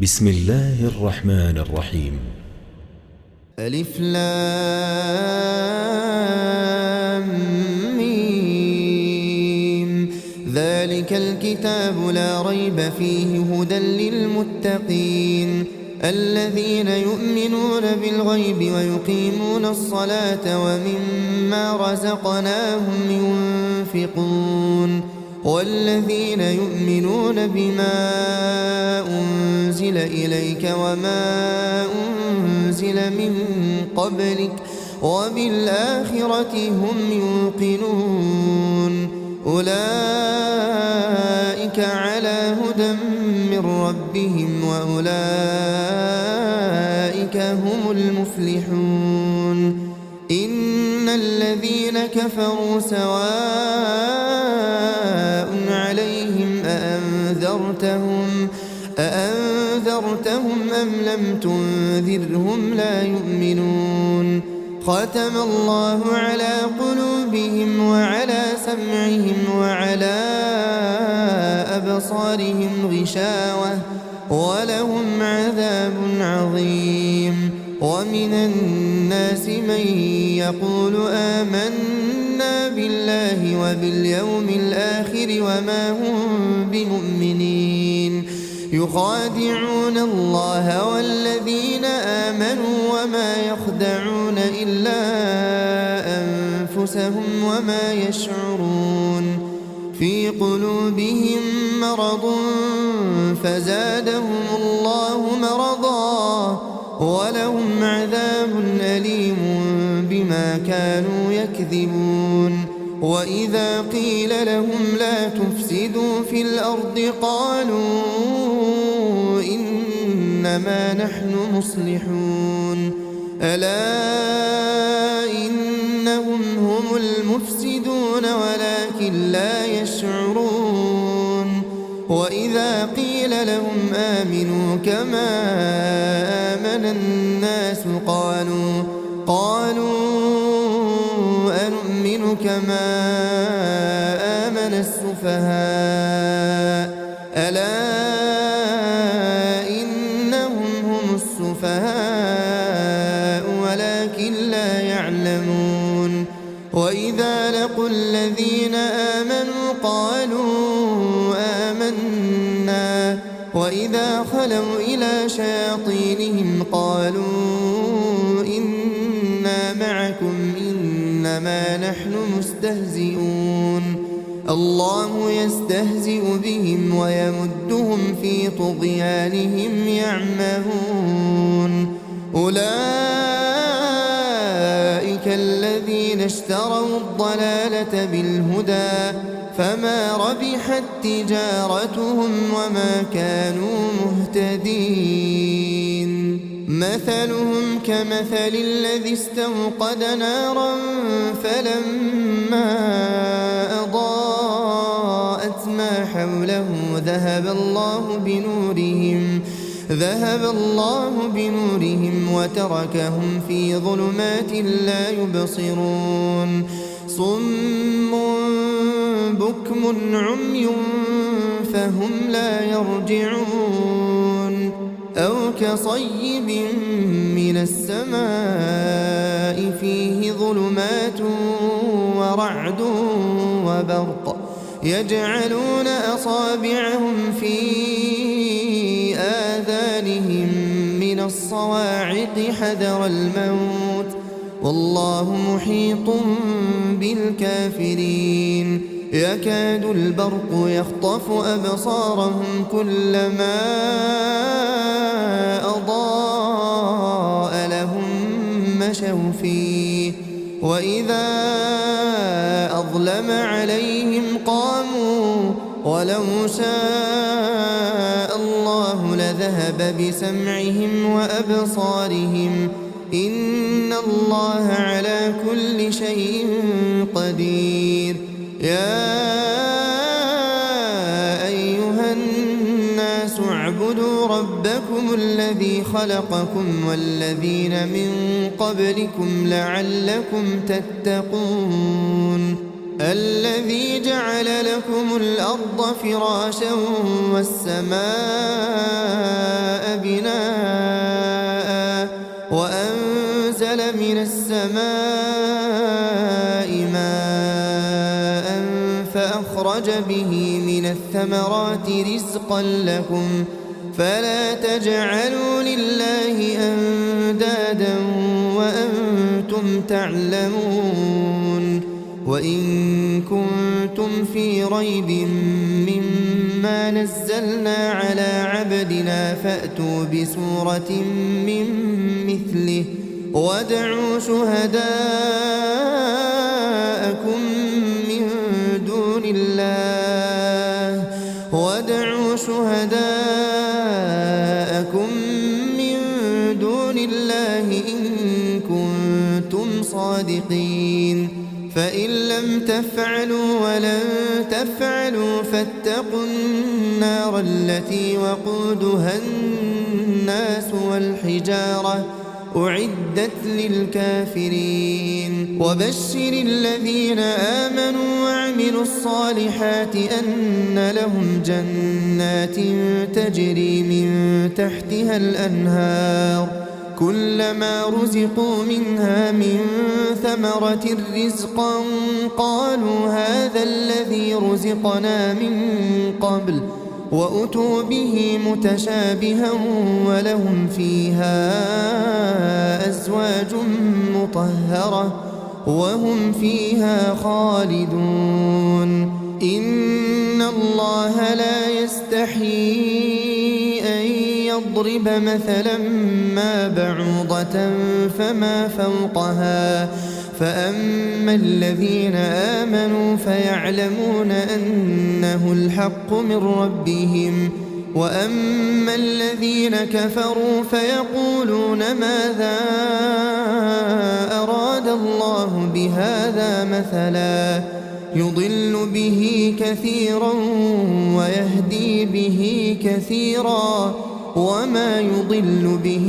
بسم الله الرحمن الرحيم. ألف لام ميم. ذلك الكتاب لا ريب فيه هدى للمتقين الذين يؤمنون بالغيب ويقيمون الصلاة ومما رزقناهم ينفقون والذين يؤمنون بما أنزل إليك وما أنزل من قبلك وبالآخرة هم يوقنون أولئك على هدى من ربهم وأولئك هم المفلحون إن الذين كفروا سواء عليهم أأنذرتهم أم لم تنذرهم لا يؤمنون ختم الله على قلوبهم وعلى سمعهم وعلى أبصارهم غشاوة ولهم عذاب عظيم ومن الناس من يقول آمنا بالله وباليوم الآخر وما هم بمؤمنين يخادعون الله والذين آمنوا وما يخدعون إلا أنفسهم وما يشعرون في قلوبهم مرض فزادهم الله مرضا ولهم عذاب أليم بما كانوا يكذبون وإذا قيل لهم لا تفسدوا في الأرض قالوا إنما نحن مصلحون ألا إنهم هم المفسدون ولكن لا يشعرون وإذا قيل لهم آمنوا كما آمن الناس قالوا أنؤمن كما آمن السفهاء ألا إنهم هم السفهاء ولكن لا يعلمون وإذا لقوا الذين آمنوا قالوا آمنا وإذا خلوا إلى شياطينهم قالوا إنا معكم إنما نحن مستهزئون الله يستهزئ بهم ويمدهم في طغيانهم يعمهون أولئك الذين اشتروا الضلالة بالهدى فما ربحت تجارتهم وما كانوا مهتدين مثلهم كمثل الذي استوقد نارا فلما أضاءت ما حوله ذهب الله بنورهم وتركهم في ظلمات لا يبصرون صم بكم عمي فهم لا يرجعون أو كصيب من السماء فيه ظلمات ورعد وبرق يجعلون أصابعهم في آذانهم من الصواعق حذر الموت والله محيط بالكافرين يكاد البرق يخطف أبصارهم كلما أضاء لهم مشوا فيه وإذا أظلم عليهم قاموا ولو شاء الله لذهب بسمعهم وأبصارهم إن الله على كل شيء قدير يا أيها الناس اعبدوا ربكم الذي خلقكم والذين من قبلكم لعلكم تتقون الذي جعل لكم الأرض فراشا والسماء بناء وأنزل من السماء ماء فأخرج به من الثمرات رزقا لكم فلا تجعلوا لله أندادا وأنتم تعلمون وإن كنتم في ريب مما نزلنا على عبدنا فأتوا بسورة من مثله وادعوا شهداءكم من دون الله إن كنتم صادقين فإن لم تفعلوا ولن تفعلوا فاتقوا النار التي وقودها الناس والحجارة أعدت للكافرين وبشر الذين آمنوا وعملوا الصالحات أن لهم جنات تجري من تحتها الأنهار كلما رزقوا منها من ثمرة رزقا قالوا هذا الذي رزقنا من قبل وأتوا به متشابها ولهم فيها أزواج مطهرة وهم فيها خالدون إن الله لا يستحيي أن يضرب مثلا ما بعوضة فما فوقها فأما الذين آمنوا فيعلمون أنه الحق من ربهم وأما الذين كفروا فيقولون ماذا أراد الله بهذا مثلا يضل به كثيرا ويهدي به كثيرا وما يضل به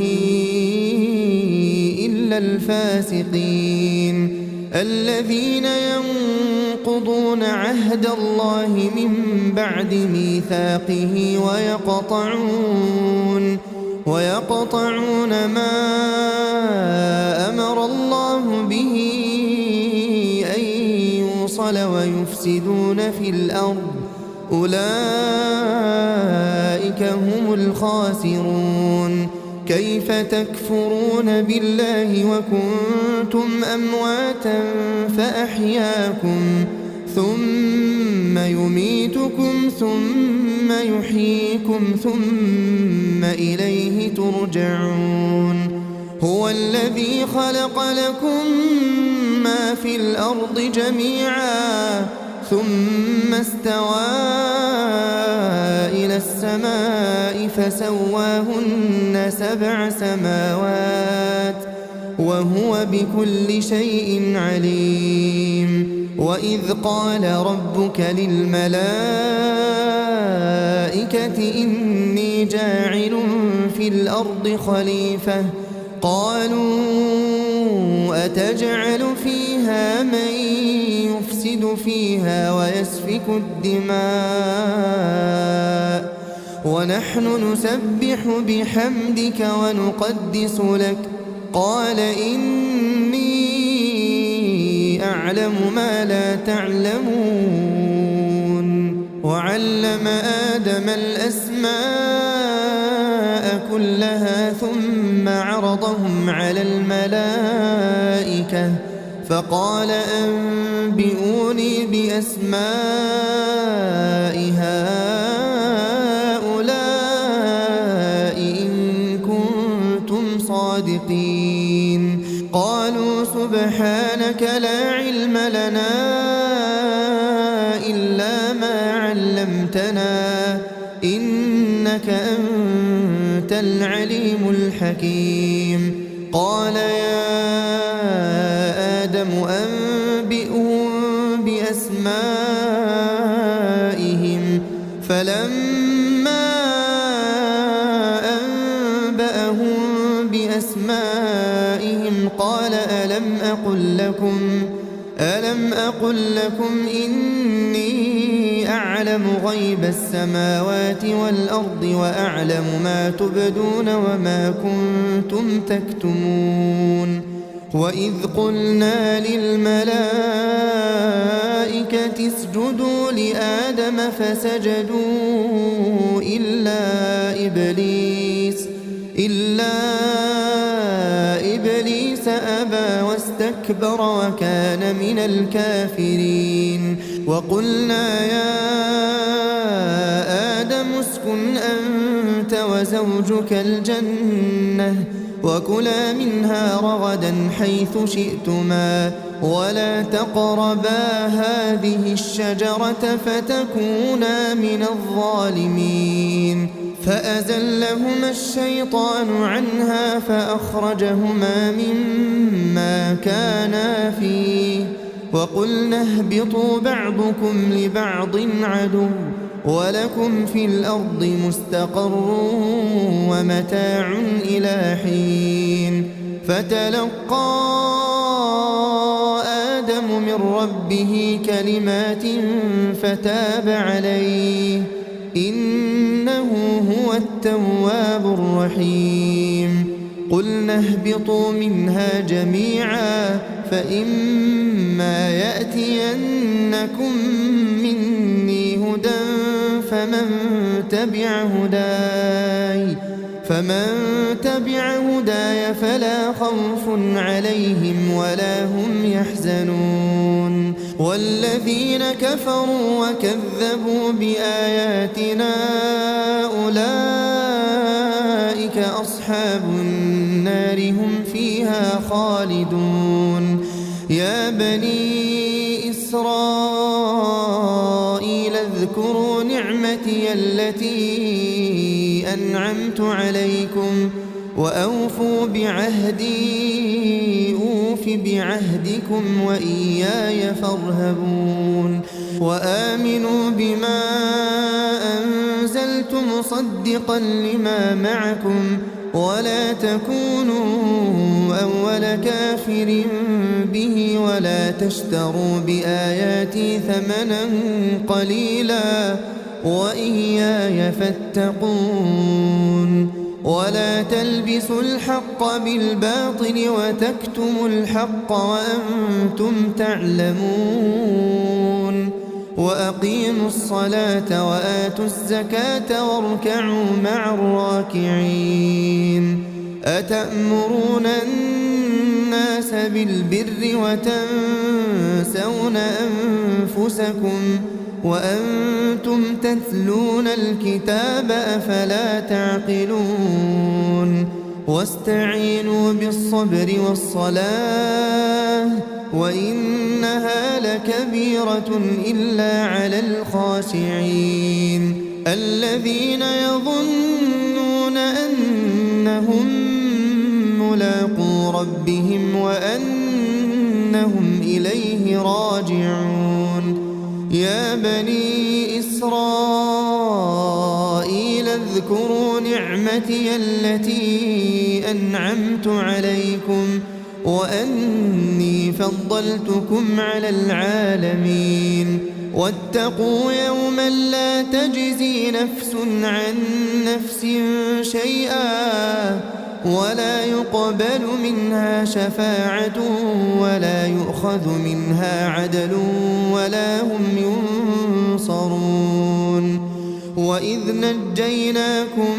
إلا الفاسقين الذين ينقضون عهد الله من بعد ميثاقه ويقطعون ما أمر الله به أن يوصل ويفسدون في الأرض أولئك هم الخاسرون كيف تكفرون بالله وكنتم أمواتا فأحياكم ثم يميتكم ثم يحييكم ثم إليه ترجعون هو الذي خلق لكم ما في الأرض جميعا ثم استوى إلى السماء فسواهن 7 سماوات وهو بكل شيء عليم وإذ قال ربك للملائكة إني جاعل في الأرض خليفة قالوا أتجعل فيها من يفسد فيها ويسفك الدماء ونحن نسبح بحمدك ونقدس لك قال إني أعلم ما لا تعلمون وعلم آدم الأسماء كلها ثم عرضهم على الملائكة فقال أنبئوني بأسماء هؤلاء إن كنتم صادقين قالوا سبحانك لا علم لنا إلا ما علمتنا إنك أنت العليم الحكيم قال يا آدم أنبئهم بأسمائهم فلما أنبأهم بأسمائهم قال ألم أقل لكم إني أعلم غيب السماوات والأرض وأعلم ما تبدون وما كنتم تكتمون وإذ قلنا للملائكة اسجدوا لآدم فسجدوا إلا إبليس أبى واستكبر وكان من الكافرين وقلنا يا آدم اسكن أنت وزوجك الجنة وكلا منها رغدا حيث شئتما ولا تقربا هذه الشجرة فتكونا من الظالمين فأزلهما الشيطان عنها فأخرجهما مما كانا فيه وقلنا اهبطوا بعضكم لبعض عدو ولكم في الأرض مستقر ومتاع إلى حين فتلقى آدم من ربه كلمات فتاب عليه إنه هو التواب الرحيم قلنا اهبطوا منها جميعا فإما يأتينكم مني هدى فمن تبع هداي فلا خوف عليهم ولا هم يحزنون والذين كفروا وكذبوا بآياتنا أولئك أصحاب النار هم فيها خالدون يا بني إسرائيل اذكروا نعمتي التي أنعمت عليكم وأوفوا بعهدي أوف بعهدكم وإياي فارهبون وآمنوا بما أنزلت مصدقا لما معكم ولا تكونوا أول كافر به ولا تشتروا بآياتي ثمنا قليلا وإياي فاتقون ولا تلبسوا الحق بالباطل وتكتموا الحق وأنتم تعلمون وأقيموا الصلاة وآتوا الزكاة واركعوا مع الراكعين أتأمرون الناس بالبر وتنسون أنفسكم وأنتم تتلون الكتاب أفلا تعقلون واستعينوا بالصبر والصلاة وإنها لكبيرة إلا على الخاشعين الذين يظنون أنهم ملاقو ربهم وأنهم إليه راجعون يا بني إسرائيل اذكروا نعمتي التي أنعمت عليكم وأني فضلتكم على العالمين واتقوا يوما لا تجزي نفس عن نفس شيئا ولا يقبل منها شفاعة ولا يؤخذ منها عدل ولا هم ينصرون وإذ نجيناكم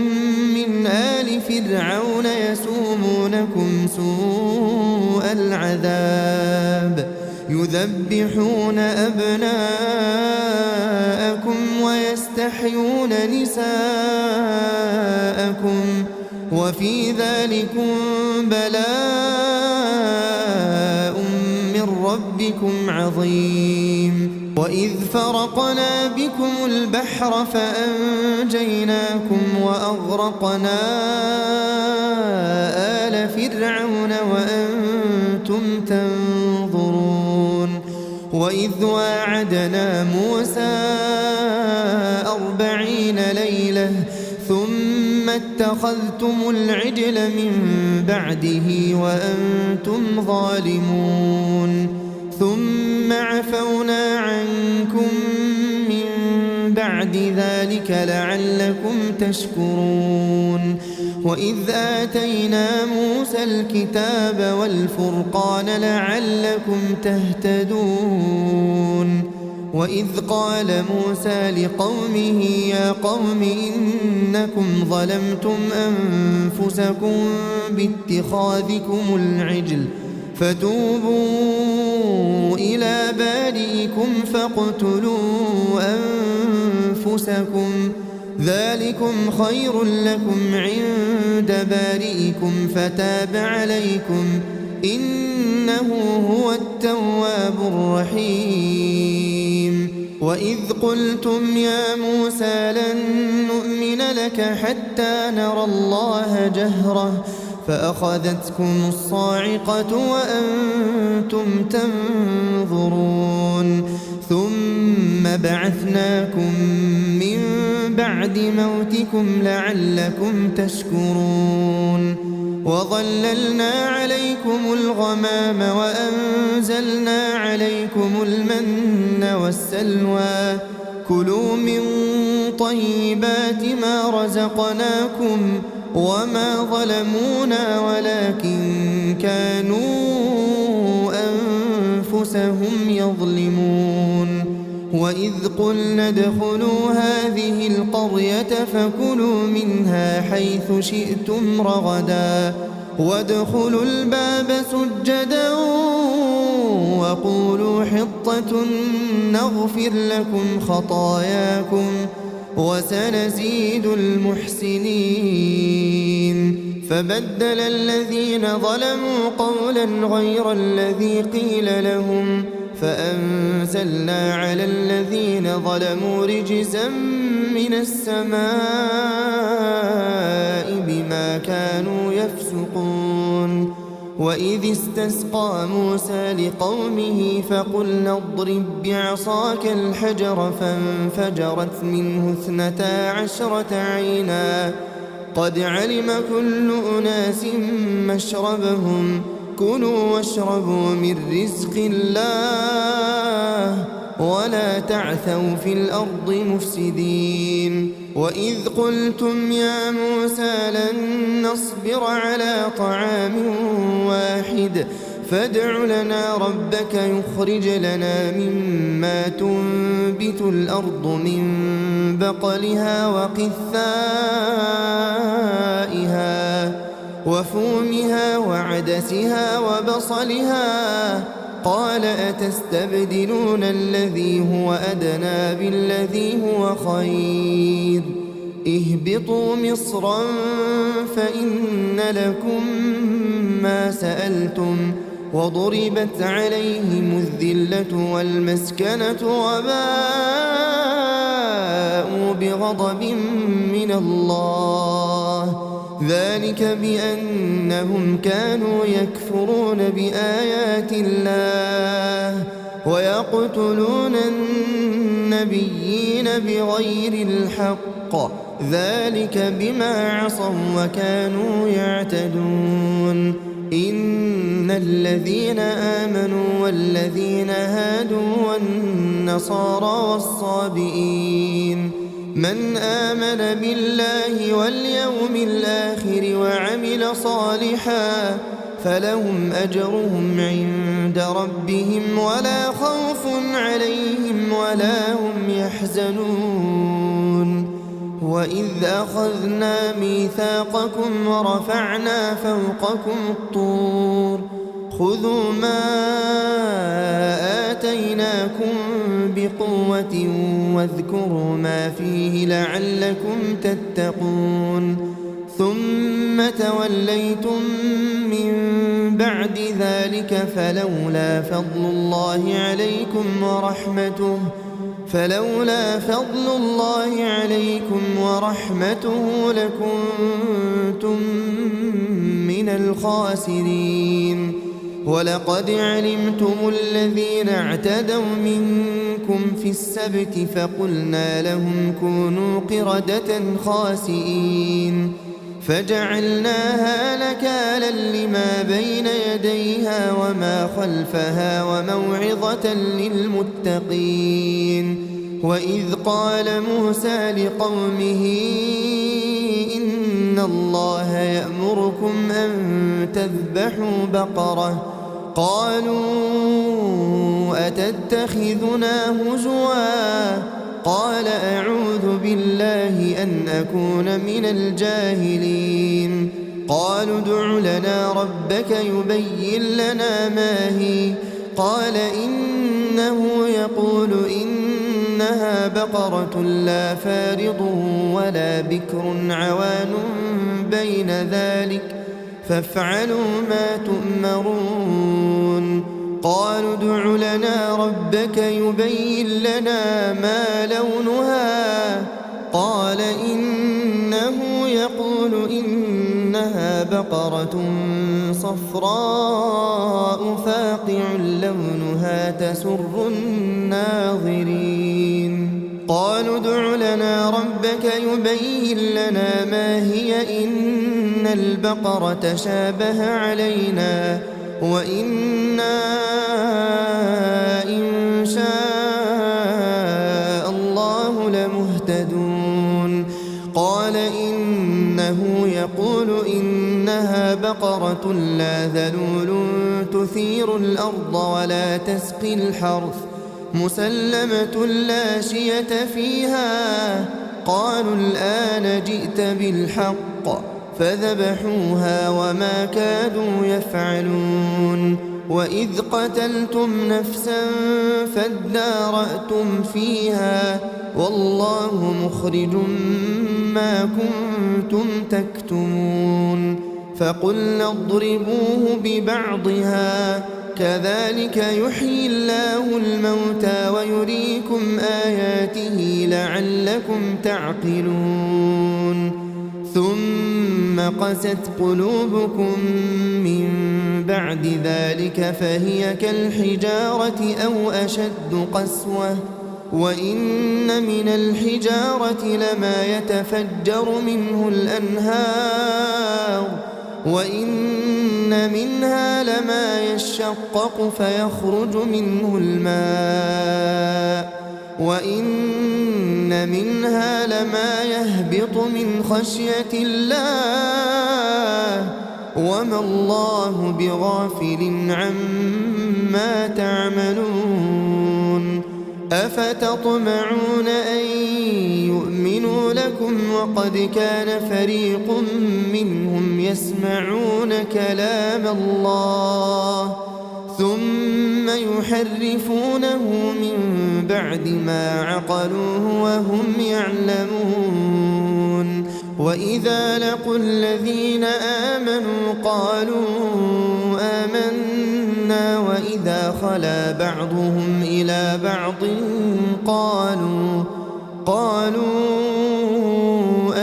من آل فرعون يسومونكم سوء العذاب يذبحون أبناءكم ويستحيون نساءكم وفي ذلكم بلاء من ربكم عظيم وإذ فرقنا بكم البحر فأنجيناكم وأغرقنا آل فرعون وأنتم تنظرون وإذ واعدنا موسى 40 ليلة ثم اتخذتم العجل من بعده وأنتم ظالمون ثم عفونا عنكم من بعد ذلك لعلكم تشكرون وإذ آتينا موسى الكتاب والفرقان لعلكم تهتدون وإذ قال موسى لقومه يا قوم إنكم ظلمتم أنفسكم باتخاذكم العجل فتوبوا إلى بارئكم فاقتلوا أنفسكم ذلكم خير لكم عند بارئكم فتاب عليكم إنه هو التواب الرحيم وإذ قلتم يا موسى لن نؤمن لك حتى نرى الله جهرة فأخذتكم الصاعقة وأنتم تنظرون ثم بعثناكم من بعد موتكم لعلكم تشكرون وظللنا عليكم الغمام وأنزلنا عليكم المن والسلوى كلوا من طيبات ما رزقناكم وما ظلمونا ولكن كانوا أنفسهم يظلمون وإذ قلنا ادخلوا هذه القرية فكلوا منها حيث شئتم رغدا وادخلوا الباب سجدا وقولوا حطة نغفر لكم خطاياكم وسنزيد المحسنين فبدل الذين ظلموا قولا غير الذي قيل لهم فأنزلنا على الذين ظلموا رجزا من السماء بما كانوا يفسقون وإذ استسقى موسى لقومه فقلنا اضرب بعصاك الحجر فانفجرت منه 12 عينا قد علم كل أناس مشربهم كلوا واشربوا من رزق الله ولا تعثوا في الأرض مفسدين وإذ قلتم يا موسى لن نصبر على طعام واحد فادع لنا ربك يخرج لنا مما تنبت الأرض من بقلها وقثائها وفومها وعدسها وبصلها قال أتستبدلون الذي هو أدنى بالذي هو خير اهبطوا مصرا فإن لكم ما سألتم وضربت عليهم الذلة والمسكنة وباءوا بغضب من الله ذلك بأنهم كانوا يكفرون بآيات الله ويقتلون النبيين بغير الحق ذلك بما عصوا وكانوا يعتدون إن الذين آمنوا والذين هادوا والنصارى والصابئين من آمن بالله واليوم الآخر وعمل صالحا فلهم أجرهم عند ربهم ولا خوف عليهم ولا هم يحزنون وإذ أخذنا ميثاقكم ورفعنا فوقكم الطور خذوا ما آتيناكم بقوة واذكروا ما فيه لعلكم تتقون ثم توليتم من بعد ذلك فلولا فضل الله عليكم ورحمته لكنتم من الخاسرين ولقد علمتم الذين اعتدوا منكم في السبت فقلنا لهم كونوا قردة خاسئين فجعلناها نكالا لما بين يديها وما خلفها وموعظة للمتقين. وإذ قال موسى لقومه إن الله يأمركم أن تذبحوا بقرة قالوا أتتخذنا هزوا قال أعوذ بالله أن أكون من الجاهلين. قالوا ادع لنا ربك يبين لنا ما هي قال إنه يقول إنها بقرة لا فارض ولا بكر عوان بين ذلك فافعلوا ما تؤمرون. قالوا ادع لنا ربك يبين لنا ما لونها قال إنه يقول إنها بقرة صفراء فاقع لونها تسر الناظرين. قالوا ادع لنا ربك يبين لنا ما هي إن البقرة شابه علينا وإنا إن شاء الله لمهتدون. قال إنه يقول إنها بقرة لا ذلول تثير الأرض ولا تسقي الحرث مسلمة لا شية فيها. قالوا الآن جئت بالحق فذبحوها وما كادوا يفعلون. وإذ قتلتم نفسا فادارأتم فيها والله مخرج ما كنتم تكتمون. فقلنا اضربوه ببعضها كذلك يحيي الله الموتى ويريكم آياته لعلكم تعقلون. ثم قست قلوبكم من بعد ذلك فهي كالحجارة أو أشد قسوة وإن من الحجارة لما يتفجر منه الأنهار وإن منها لما يشقق فيخرج منه الماء وإن منها لما يهبط من خشية الله وما الله بغافل عما تعملون. أفتطمعون أن يؤمنوا لكم وقد كان فريق منهم يسمعون كلام الله ثم يحرفونه من بعد ما عقلوه وهم يعلمون. وإذا لقوا الذين آمنوا قالوا آمنا وإذا خلا بعضهم إلى بعض قالوا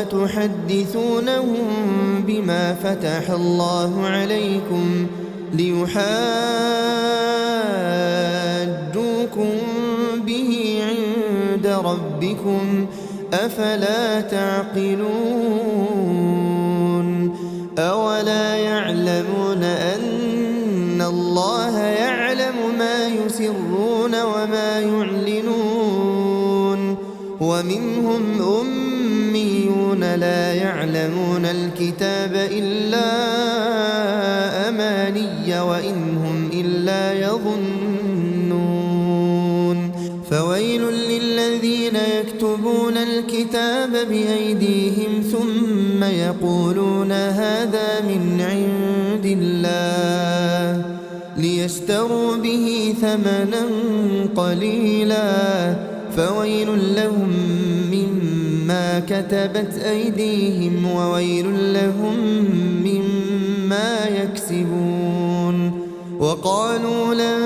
أتحدثونهم بما فتح الله عليكم ليحاجوكم به عند ربكم أفلا تعقلون. أولا يعلمون أن الله يعلم ما يسرون وما يعلنون. ومنهم أميون لا يعلمون الكتاب إلا أماني وإن هم إلا يظنون. فويل للذين يكتبون الكتاب بأيديهم ثم يقولون هذا من عند الله ليشتروا به ثمنا قليلا فويل لهم مما كتبت أيديهم وويل لهم مما يكسبون. وقالوا لن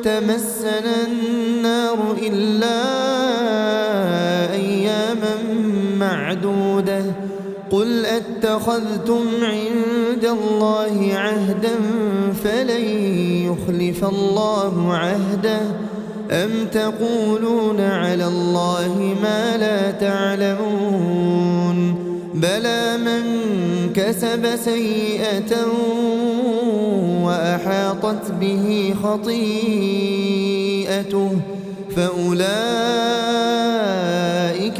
تمسنا النار إلا أياما معدودة قل أتخذتم عند الله عهدا فلن يخلف الله عهده أم تقولون على الله ما لا تعلمون. بلى من كسب سيئة وأحاطت به خطيئته فأولئك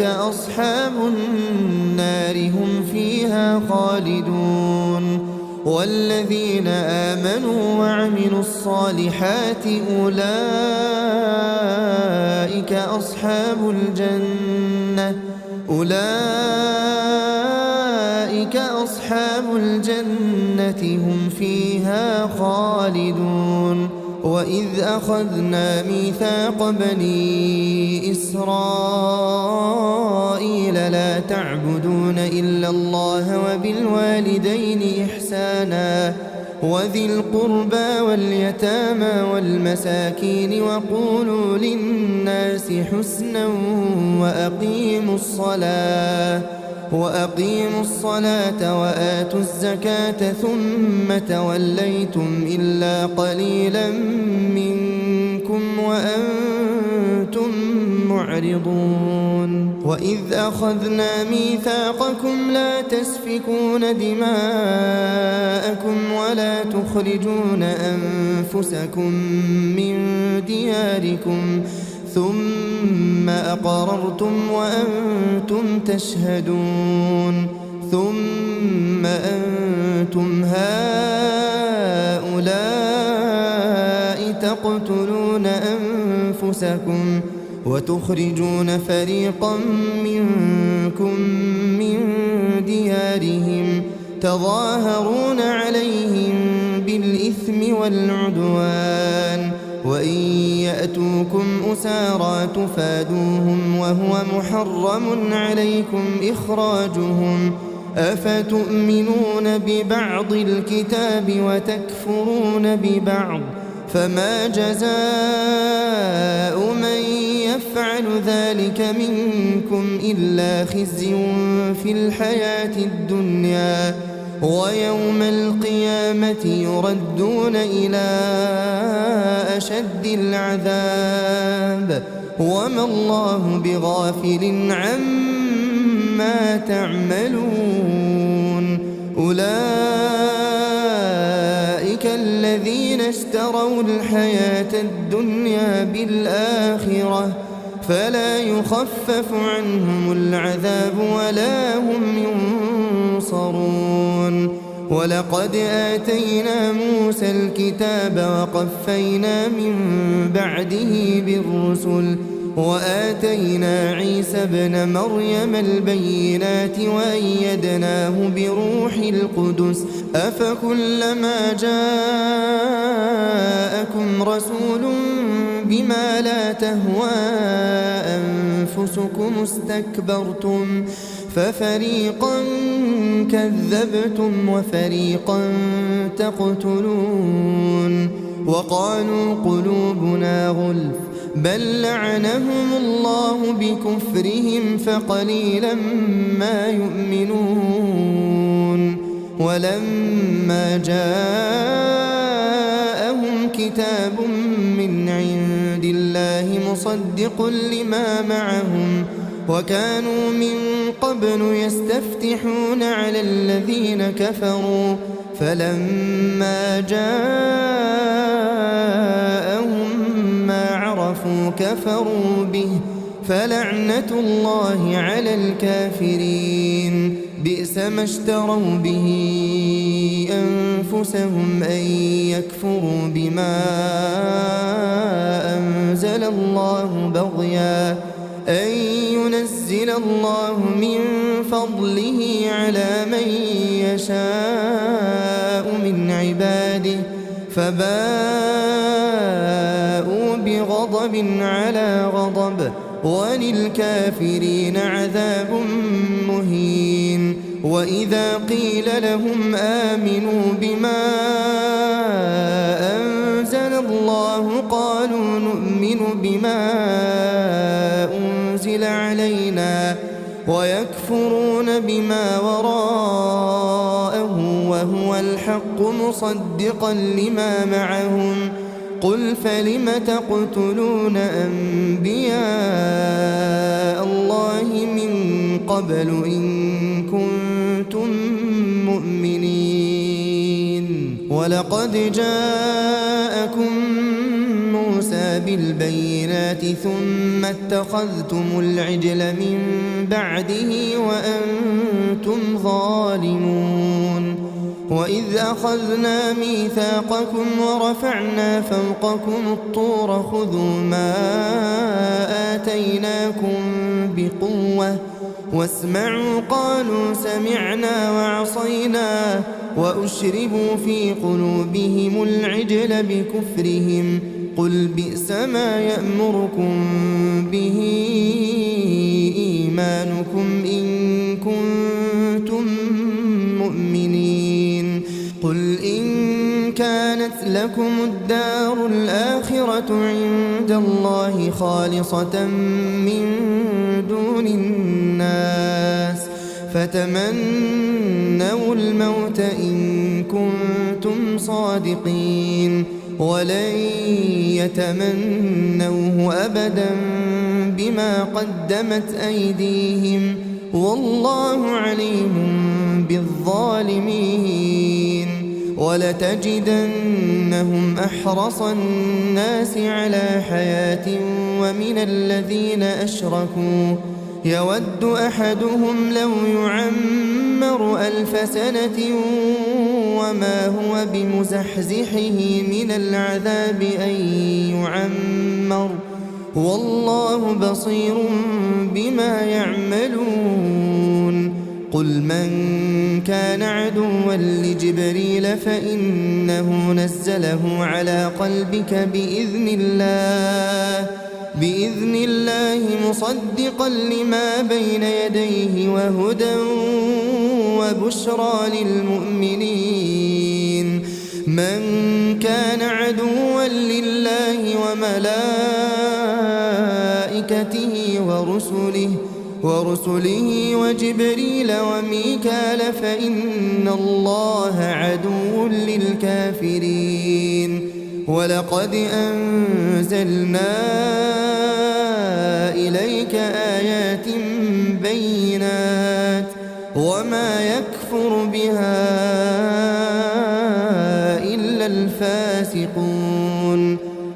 أصحاب النار هم فيها خالدون والذين آمنوا وعملوا الصالحات أولئك أصحاب الجنة هم فيها خالدون وإذ أخذنا ميثاق بني إسرائيل لا تعبدون إلا الله وبالوالدين إحسانا وذي القربى واليتامى والمساكين وقولوا للناس حسنا وأقيموا الصلاة وآتوا الزكاة ثم توليتم إلا قليلا منكم وأنتم معرضون وإذ أخذنا ميثاقكم لا تسفكون دماءكم ولا تخرجون أنفسكم من دياركم ثم أقررتم وأنتم تشهدون ثم أنتم هؤلاء تقتلون أنفسكم وتخرجون فريقا منكم من ديارهم تظاهرون عليهم بالإثم والعدوان وإن يأتوكم أسارى تفادوهم وهو محرم عليكم إخراجهم أفتؤمنون ببعض الكتاب وتكفرون ببعض فما جزاء من يفعل ذلك منكم إلا خزي في الحياة الدنيا ويوم القيامة يردون إلى أشد العذاب وما الله بغافل عما تعملون أولئك الذين اشتروا الحياة الدنيا بالآخرة فلا يخفف عنهم العذاب ولا هم ينصرون ولقد آتينا موسى الكتاب وقفينا من بعده بالرسل وآتينا عيسى ابن مريم البينات وأيدناه بروح القدس أفكلما جاءكم رسول بما لا تهوى أنفسكم استكبرتم ففريقا كذبتم وفريقا تقتلون وقالوا قلوبنا غلف بل لعنهم الله بكفرهم فقليلا ما يؤمنون ولما جاءهم كتاب من عند الله مصدق لما معهم وكانوا من قبل يستفتحون على الذين كفروا فلما جاءهم ما عرفوا كفروا به فلعنة الله على الكافرين بئس ما اشتروا به أنفسهم أن يكفروا بما أنزل الله بغيا أن ينزل الله من فضله على من يشاء من عباده فباءوا بغضب على غضب وللكافرين عذاب مهين وإذا قيل لهم آمنوا بما أنزل الله قالوا نؤمن بما أنزل علينا ويكفرون بما وراءه وهو الحق مصدقا لما معهم قل فلم تقتلون أنبياء الله من قبل إن كنتم ولقد جاءكم موسى بالبينات ثم اتخذتم العجل من بعده وأنتم ظالمون وإذ أخذنا ميثاقكم ورفعنا فوقكم الطور خذوا ما آتيناكم بقوة واسمعوا قالوا سمعنا وعصينا وأشربوا في قلوبهم العجل بكفرهم قل بئس ما يأمركم به إيمانكم إن كنتم مؤمنين قل إن كانت لكم الدار الآخرة عند الله خالصة من دون الناس فتمنوا الموت إن كنتم صادقين ولن يتمنوه أبدا بما قدمت أيديهم والله عليم بالظالمين ولتجدنهم أحرص الناس على حياة ومن الذين أشركوا يود أحدهم لو يعمر 1000 سنة وما هو بمزحزحه من العذاب أن يعمر والله بصير بما يعملون قل من كان عدوا لجبريل فإنه نزله على قلبك بإذن الله مصدقا لما بين يديه وهدى وبشرى للمؤمنين من كان عدوا لله وملائكته ورسله وجبريل وميكال فإن الله عدو للكافرين ولقد أنزلنا إليك آيات بينات وما يكفر بها إلا الفاسقون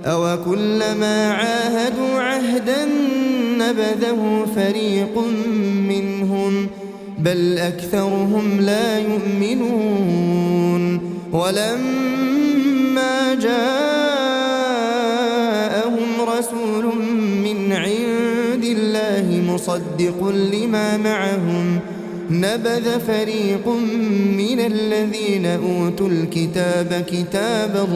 أوكلما عاهدوا عهدا نبذه فريق منهم بل أكثرهم لا يؤمنون ولما جاءهم رسول من عند الله مصدق لما معهم نبذ فريق من الذين أوتوا الكتاب كتاب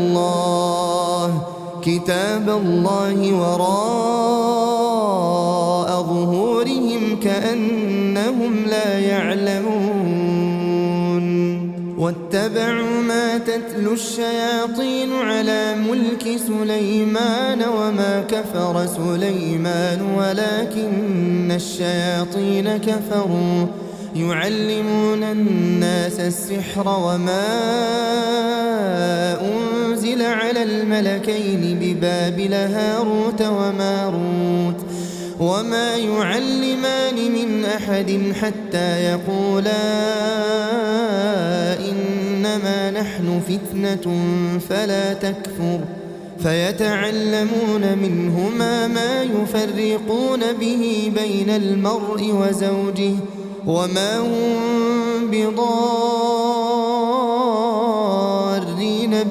الله وراء ظهورهم كأنهم لا يعلمون واتبعوا ما تتلو الشياطين على ملك سليمان وما كفر سليمان ولكن الشياطين كفروا يعلمون الناس السحر وما أنزل على الملكين ببابل هاروت وماروت وما يعلمان من أحد حتى يقولا إنما نحن فتنة فلا تكفر فيتعلمون منهما ما يفرقون به بين المرء وزوجه وما هم بضارين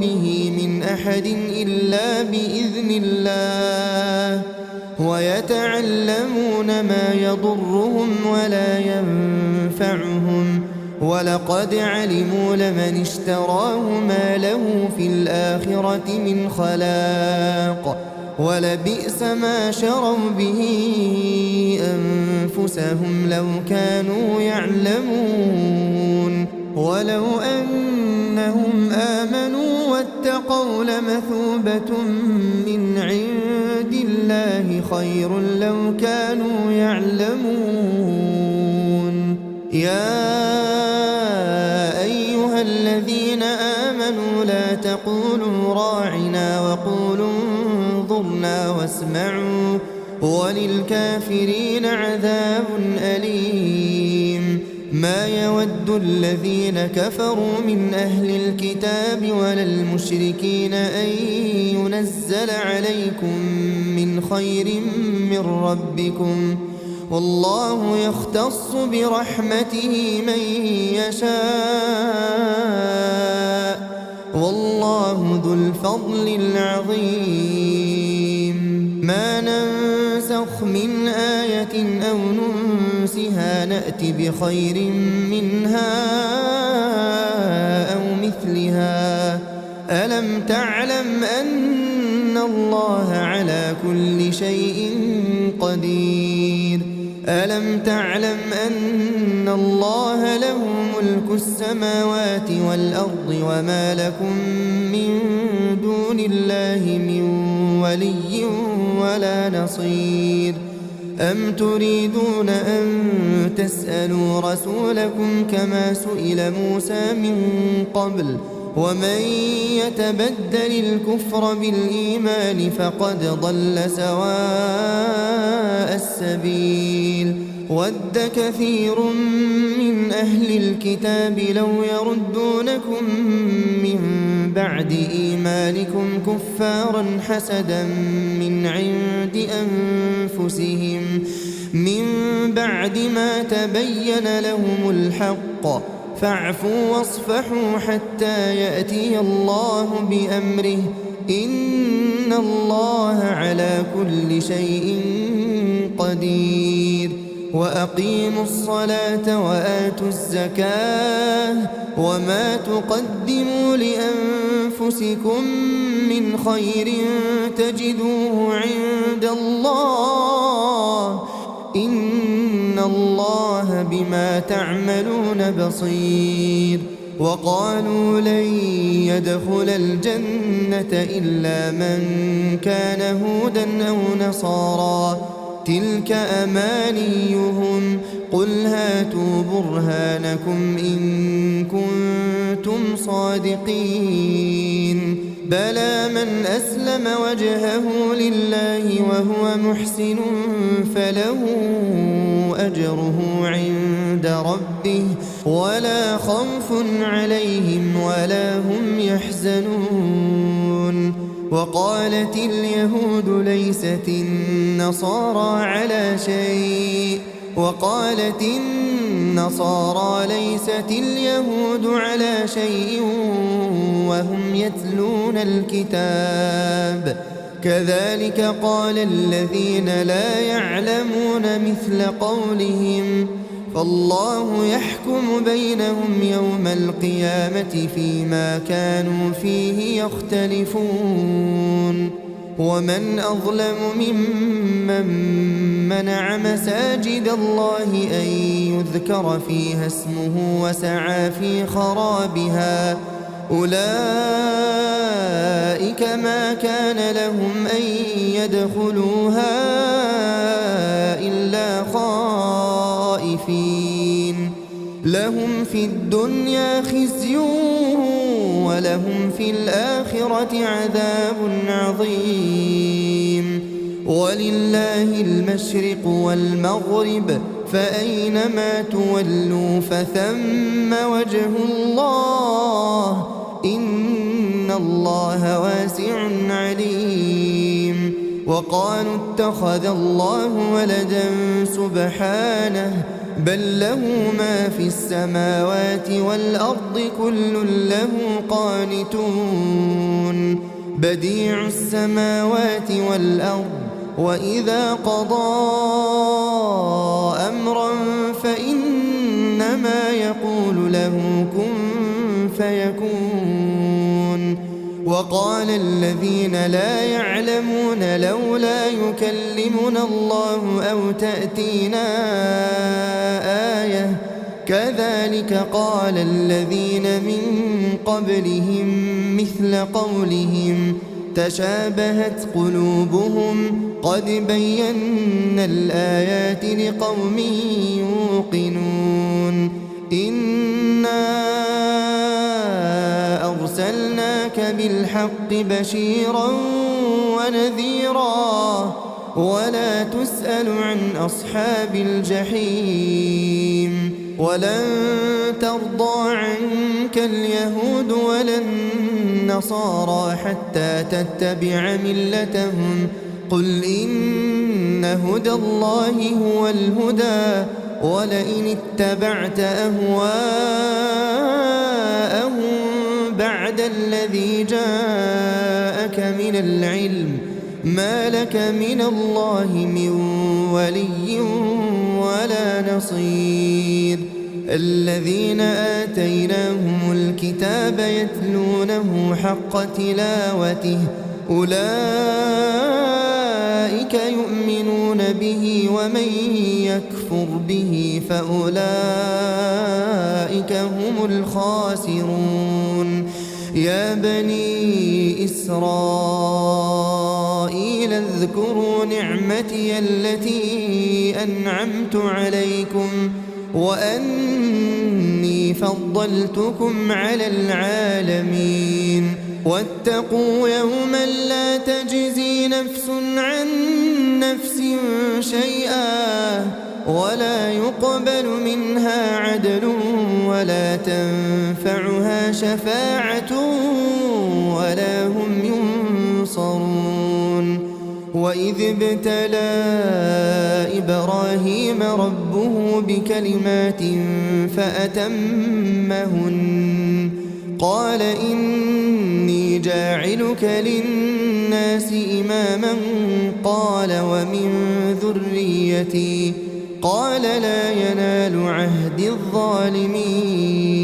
به من أحد إلا بإذن الله ويتعلمون ما يضرهم ولا ينفعهم ولقد علموا لمن اشتراه ما له في الآخرة من خلاق ولبئس ما شروا به أنفسهم لو كانوا يعلمون ولو أنهم آمنوا واتقوا لمثوبة من عند الله خير لو كانوا يعلمون يا أيها الذين آمنوا لا تقولوا راعنا وقولوا انظرنا واسمعوا وللكافرين عذاب أليم ما يود الذين كفروا من أهل الكتاب ولا المشركين أن ينزل عليكم من خير من ربكم والله يختص برحمته من يشاء والله ذو الفضل العظيم ما ننسخ من آية أو ننسها نأت بخير منها أو مثلها ألم تعلم أن الله على كل شيء قدير ألم تعلم أن الله له ملك السماوات والأرض وما لكم من دون الله من ولي ولا نصير أم تريدون أن تسألوا رسولكم كما سئل موسى من قبل ومن يتبدل الكفر بالإيمان فقد ضل سواء السبيل ود كثير من أهل الكتاب لو يردونكم من بعد إيمانكم كفارا حسدا من عند أنفسهم من بعد ما تبين لهم الحق فاعفوا واصفحوا حتى يأتي الله بأمره إن الله على كل شيء قدير وأقيموا الصلاة وآتوا الزكاة وما تقدموا لأنفسكم من خير تجدوه عند الله إن الله بما تعملون بصير وقالوا لن يدخل الجنة إلا من كان هودا أو نصارى تلك أمانيهم قل هاتوا برهانكم إن كنتم صادقين بلى من أسلم وجهه لله وهو محسن فله أجره عند ربه ولا خوف عليهم ولا هم يحزنون وقالت اليهود ليست النصارى على شيء وقالت النصارى ليست اليهود على شيء وهم يتلون الكتاب كذلك قال الذين لا يعلمون مثل قولهم فالله يحكم بينهم يوم القيامة فيما كانوا فيه يختلفون ومن أظلم ممن منع مساجد الله أن يذكر فيها اسمه وسعى في خرابها أولئك ما كان لهم أن يدخلوها إلا خائفين لهم في الدنيا خزي ولهم في الآخرة عذاب عظيم ولله المشرق والمغرب فأينما تولوا فثم وجه الله إن الله واسع عليم وقالوا اتخذ الله ولدا سبحانه بل له ما في السماوات والأرض كل له قانتون بديع السماوات والأرض وإذا قضى أمرا فإنما يقول له كن فيكون وقال الذين لا يعلمون لولا يكلمنا الله أو تأتينا آية كذلك قال الذين من قبلهم مثل قولهم تشابهت قلوبهم قد بينا الآيات لقوم يوقنون إنا أرسلناك بالحق بشيرا ونذيرا ولا تسأل عن أصحاب الجحيم ولن ترضى عنك اليهود ولا النصارى حتى تتبع ملتهم قل إن هدى الله هو الهدى ولئن اتبعت أهواءهم بعد الذي جاءك من العلم ما لك من الله من ولي ولا نصير الذين آتيناهم الكتاب يتلونه حق تلاوته أولئك يؤمنون به ومن يكفر به فأولئك هم الخاسرون يا بني إسرائيل اذكروا نعمتي التي أنعمت عليكم وأني فضلتكم على العالمين واتقوا يوما لا تجزي نفس عن نفس شيئا ولا يقبل منها عدل ولا تنفعها شفاعة ولا هم ينصرون وإذ ابتلى إبراهيم ربه بكلمات فأتمهن قال إني جاعلك للناس إماما قال ومن ذريتي قال لا ينال عهد الظالمين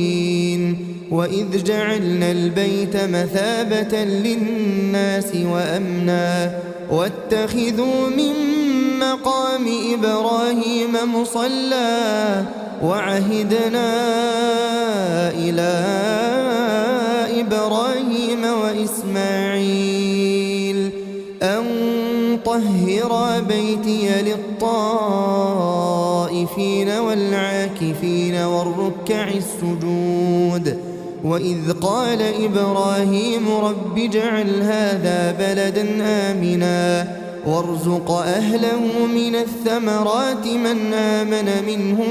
وإذ جعلنا البيت مثابة للناس وأمنا واتخذوا من مقام إبراهيم مصلى وعهدنا إلى إبراهيم وإسماعيل أن طهرا بيتي للطائفين والعاكفين والركع السجود وإذ قال إبراهيم رب اجعل هذا بلدا آمنا وارزق أهله من الثمرات من آمن منهم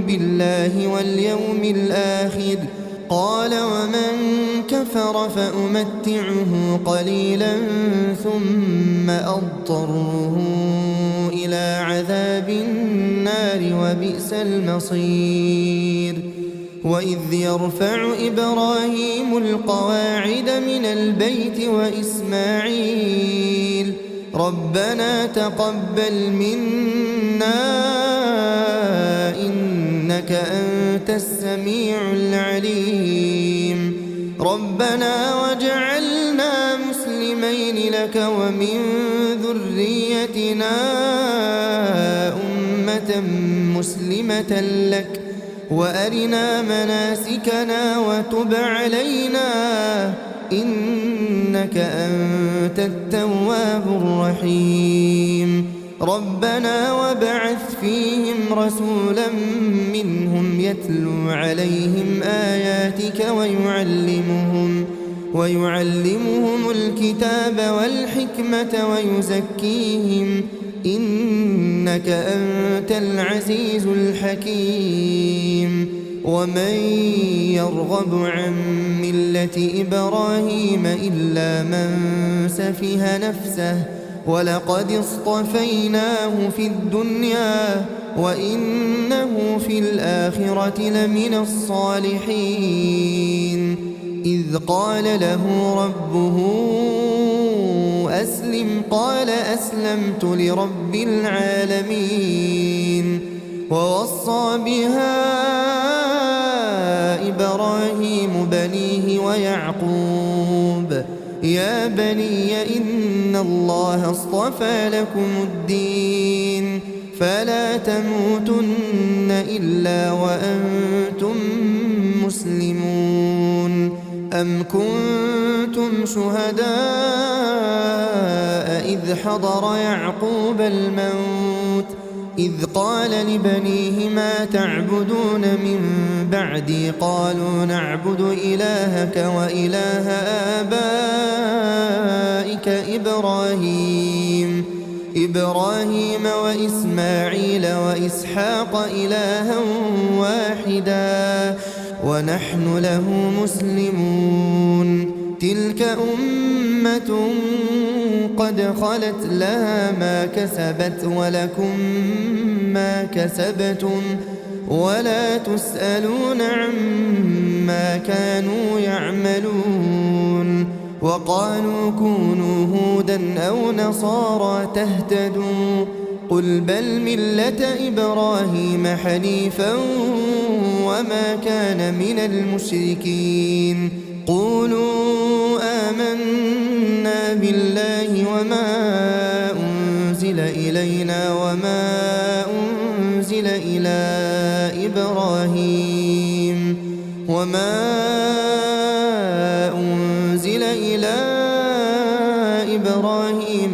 بالله واليوم الآخر قال ومن كفر فأمتعه قليلا ثم أضطره إلى عذاب النار وبئس المصير وإذ يرفع إبراهيم القواعد من البيت وإسماعيل ربنا تقبل منا إنك أنت السميع العليم ربنا واجعلنا مسلمين لك ومن ذريتنا أمة مسلمة لك وأرنا مناسكنا وتب علينا إنك أنت التواب الرحيم ربنا وابعث فيهم رسولا منهم يتلو عليهم آياتك ويعلمهم الكتاب والحكمة ويزكيهم إنك أنت العزيز الحكيم ومن يرغب عن ملة إبراهيم إلا من سفه نفسه ولقد اصطفيناه في الدنيا وإنه في الآخرة لمن الصالحين إذ قال له ربه أسلم قال أسلمت لرب العالمين ووصى بها إبراهيم بنيه ويعقوب يا بني إن الله اصطفى لكم الدين فلا تموتن إلا وأنتم مسلمون أم كنتم شهداء إذ حضر يعقوب الموت إذ قال لبنيه ما تعبدون من بعدي قالوا نعبد إلهك وإله آبائك إبراهيم وإسماعيل وإسحاق إلها واحدا ونحن له مسلمون تلك أمة قد خلت لها ما كسبت ولكم ما كسبتم ولا تسألون عما كانوا يعملون وقالوا كونوا هودا أو نصارى تهتدوا قل بل ملة إبراهيم حنيفا وما كان من المشركين قولوا آمنا بالله وما أنزل إلينا وما أنزل إلى إبراهيم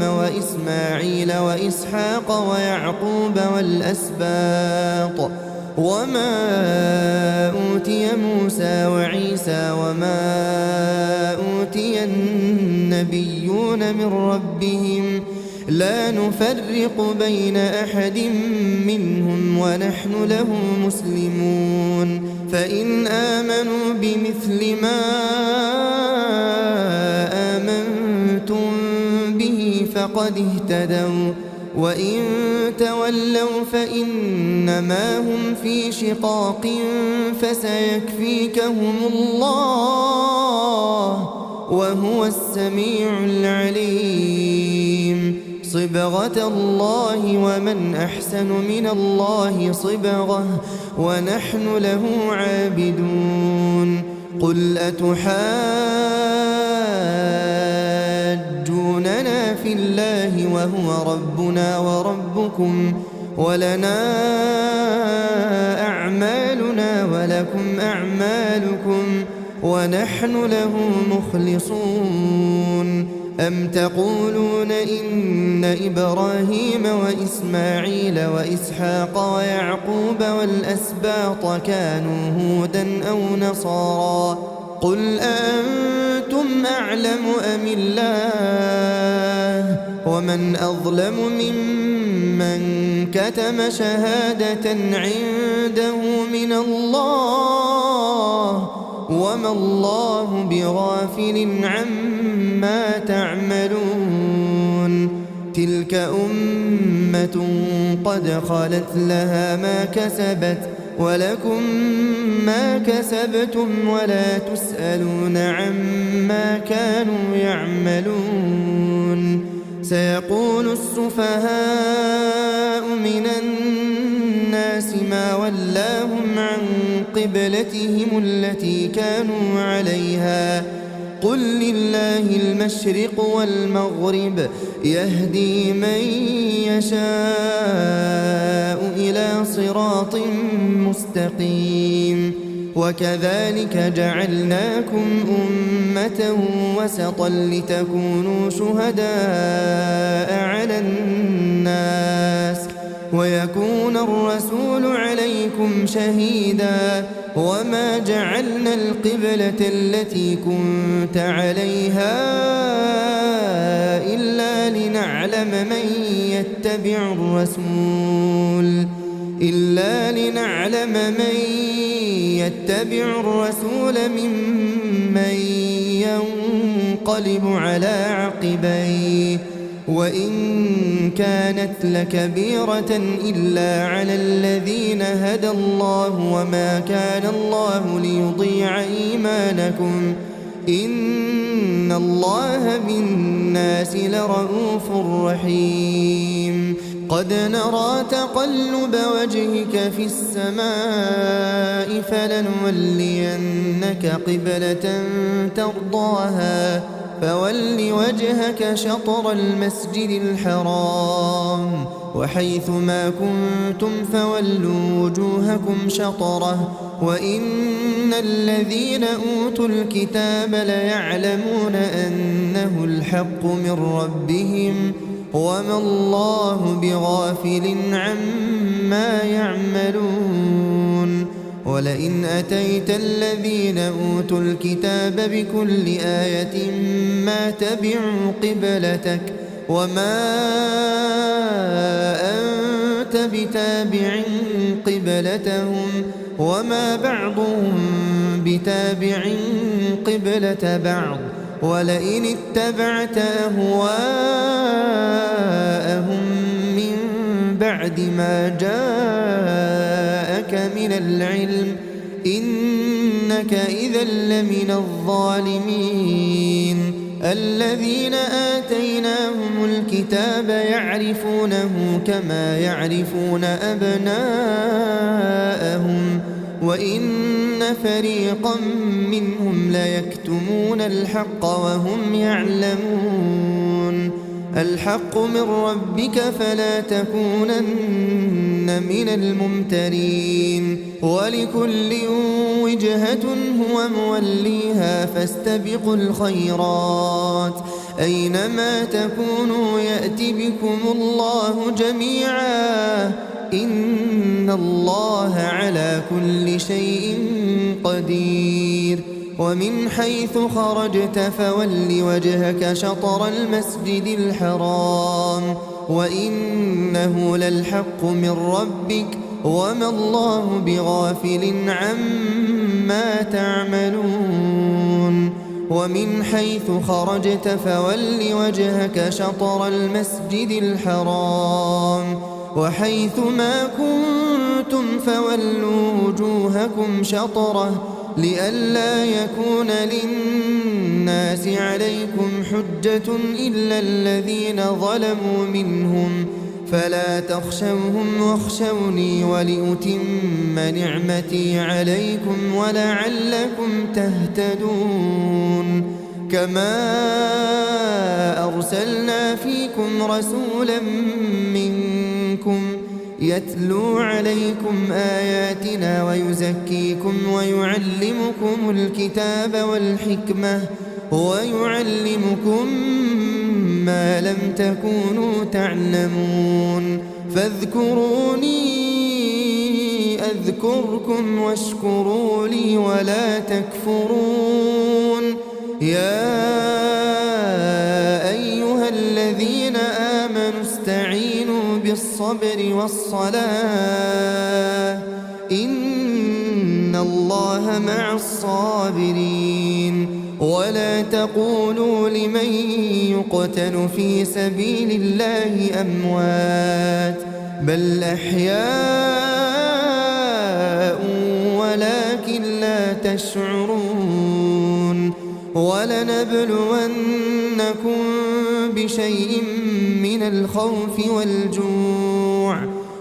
وإسماعيل وإسحاق ويعقوب والأسباط وما أوتي موسى وعيسى وما أوتي النبيون من ربهم لا نفرق بين أحد منهم ونحن له مسلمون فإن آمنوا بمثل ما آمنتم به فقد اهتدوا وإن تولوا فإنما هم في شقاق فسيكفيكهم الله وهو السميع العليم صبغة الله ومن أحسن من الله صبغة ونحن له عابدون قل أتحاجوننا في الله وهو ربنا وربكم ولنا أعمالنا ولكم أعمالكم ونحن له مخلصون أم تقولون إن إبراهيم وإسماعيل وإسحاق ويعقوب والأسباط كانوا هودا أو نصارى قل أأنتم أعلم أم الله ومن أظلم ممن كتم شهادة عنده من الله وما الله بغافل عما تعملون تلك أمة قد خلت لها ما كسبت ولكم ما كسبتم ولا تسألون عما كانوا يعملون سيقول السفهاء من الناس ما ولاهم عن قبلتهم التي كانوا عليها قل لله المشرق والمغرب يهدي من يشاء إلى صراط مستقيم وكذلك جعلناكم أمة وسطا لتكونوا شهداء على الناس ويكون الرسول عليكم شهيدا وما جعلنا القبلة التي كنت عليها إلا لنعلم من يتبع الرسول ممن ينقلب على عقبيه وإن كانت لكبيرة إلا على الذين هدى الله وما كان الله ليضيع إيمانكم إن الله بالناس لرؤوف رحيم قد نرى تقلب وجهك في السماء فلنولينك قبلة ترضاها فول وجهك شطر المسجد الحرام وحيث ما كنتم فولوا وجوهكم شطره وإن الذين أوتوا الكتاب ليعلمون أنه الحق من ربهم وما الله بغافل عما يعملون ولئن أتيت الذين أوتوا الكتاب بكل آية ما تبعوا قبلتك وما أنت بتابع قبلتهم وما بعضهم بتابع قبلة بعض ولئن اتبعت أهواءهم من بعد ما جاءك من العلم إنك إذا لمن الظالمين. الذين آتيناهم الكتاب يعرفونه كما يعرفون أبناءهم وإن فريقا منهم ليكتمون الحق وهم يعلمون. الحق من ربك فلا تكونن من الممترين. ولكل وجهة هو موليها فاستبقوا الخيرات أينما تكونوا يأت بكم الله جميعا إن الله على كل شيء قدير. ومن حيث خرجت فول وجهك شطر المسجد الحرام وإنه للحق من ربك وما الله بغافل عما تعملون. ومن حيث خرجت فول وجهك شطر المسجد الحرام وحيث ما كنتم فولوا وجوهكم شطره لئلا يكون للناس عليكم حجة إلا الذين ظلموا منهم فلا تخشوهم واخشوني ولأتم نعمتي عليكم ولعلكم تهتدون. كما أرسلنا فيكم رسولا منكم يتلو عليكم آياتنا ويزكيكم ويعلمكم الكتاب والحكمة ويعلمكم ما لم تكونوا تعلمون. فاذكروني أذكركم واشكروا لي ولا تكفرون. يا أيها الذين آمنوا استعينوا بالصبر والصلاة إن الله مع الصابرين. ولا تقولوا لمن يقتل في سبيل الله أموات بل أحياء ولكن لا تشعرون. ولنبلونكم بشيء من الخوف والجوع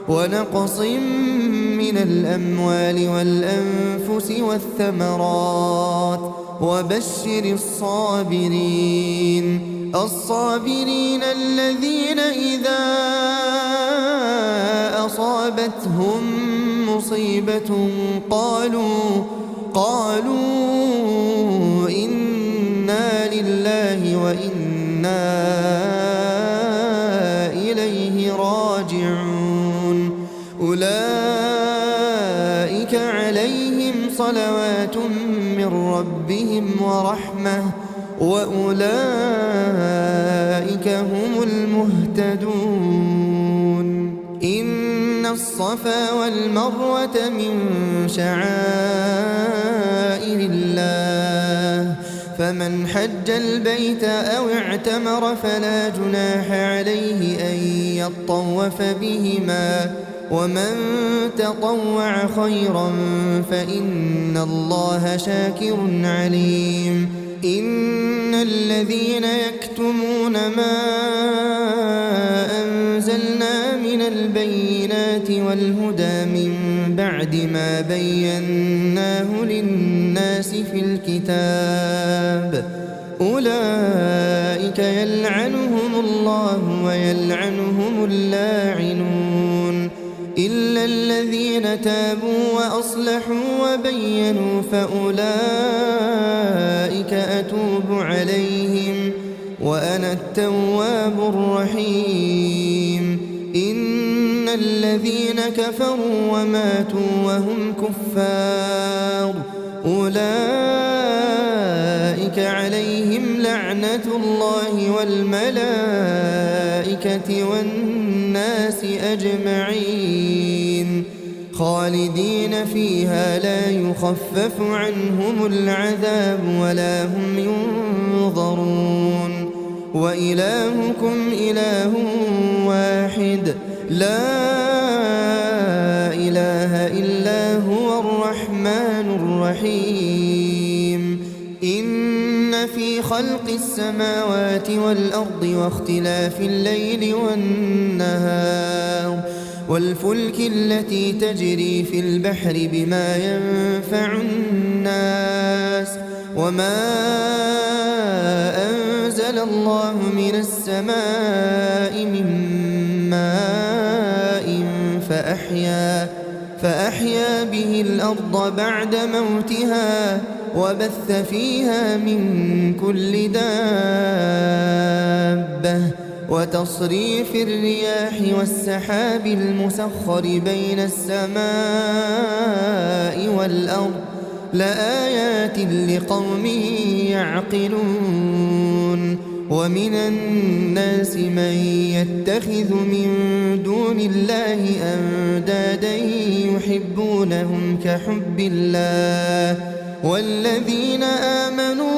ونقص من الأموال والأنفس والثمرات وبشر الصابرين الذين إذا أصابتهم مصيبة قالوا إنا لله وإنا إليه راجعون. أولئك عليهم صلوات من ربهم ورحمة وأولئك هم المهتدون. إن الصفا والمروة من شعائر الله فمن حج البيت أو اعتمر فلا جناح عليه أن يطوف بهما ومن تطوع خيرا فإن الله شاكر عليم. إن الذين يكتمون ما أنزلنا من البينات والهدى من بعد ما بيناه للناس في الكتاب أولئك يلعنهم الله ويلعنهم اللاعنون إلا الذين تابوا وأصلحوا وبينوا فأولئك أتوب عليهم وأنا التواب الرحيم. إن الذين كفروا وماتوا وهم كفار أولئك أولئك عليهم لعنة الله والملائكة والناس أجمعين خالدين فيها لا يخفف عنهم العذاب ولا هم ينظرون وإلهكم إله واحد لا إله إلا هو الرحمن الرحيم إن في خلق السماوات والأرض واختلاف الليل والنهار والفلك التي تجري في البحر بما ينفع الناس وما أنزل الله من السماء من ماء فأحيا به الأرض بعد موتها وبث فيها من كل دابة وتصريف الرياح والسحاب المسخر بين السماء والأرض لآيات لقوم يعقلون ومن الناس من يتخذ من دون الله أندادا يحبونهم كحب الله والذين آمنوا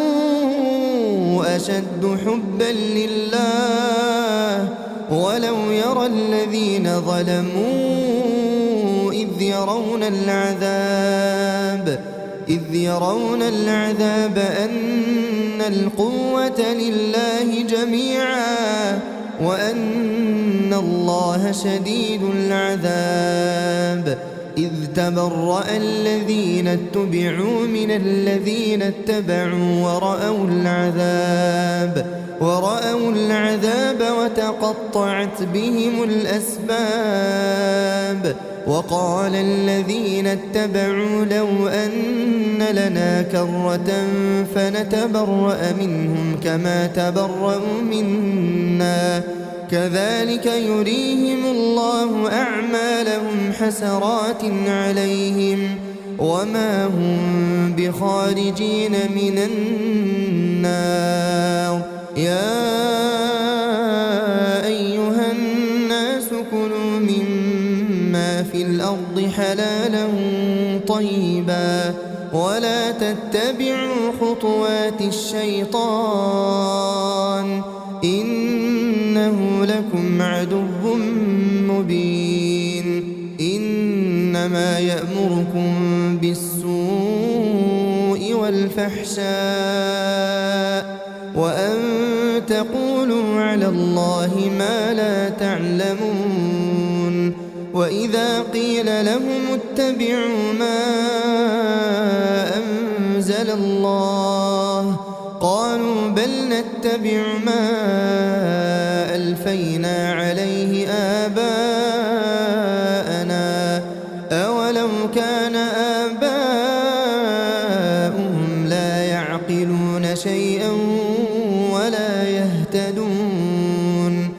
أشد حبا لله ولو يرى الذين ظلموا إذ يرون العذاب أن القوة لله جميعا وأن الله شديد العذاب إذ تبرأ الذين اتبعوا من الذين اتبعوا ورأوا العذاب وتقطعت بهم الأسباب وقال الذين اتبعوا لو أن لنا كرة فنتبرأ منهم كما تبرأوا منا كذلك يريهم الله أعمالهم حسرات عليهم وما هم بخارجين من النار يا أيها الناس كلوا مما في الأرض حلالا طيبا ولا تتبعوا خطوات الشيطان إنه لكم عدو مبين إنما يأمركم بالسوء والفحشاء وأن تقولوا على الله ما لا تعلمون وإذا قيل لهم اتبعوا ما أنزل الله قالوا بل نتبع ما ألفينا عليه آباءنا أولو كان آباؤهم لا يعقلون شيئا ولا يهتدون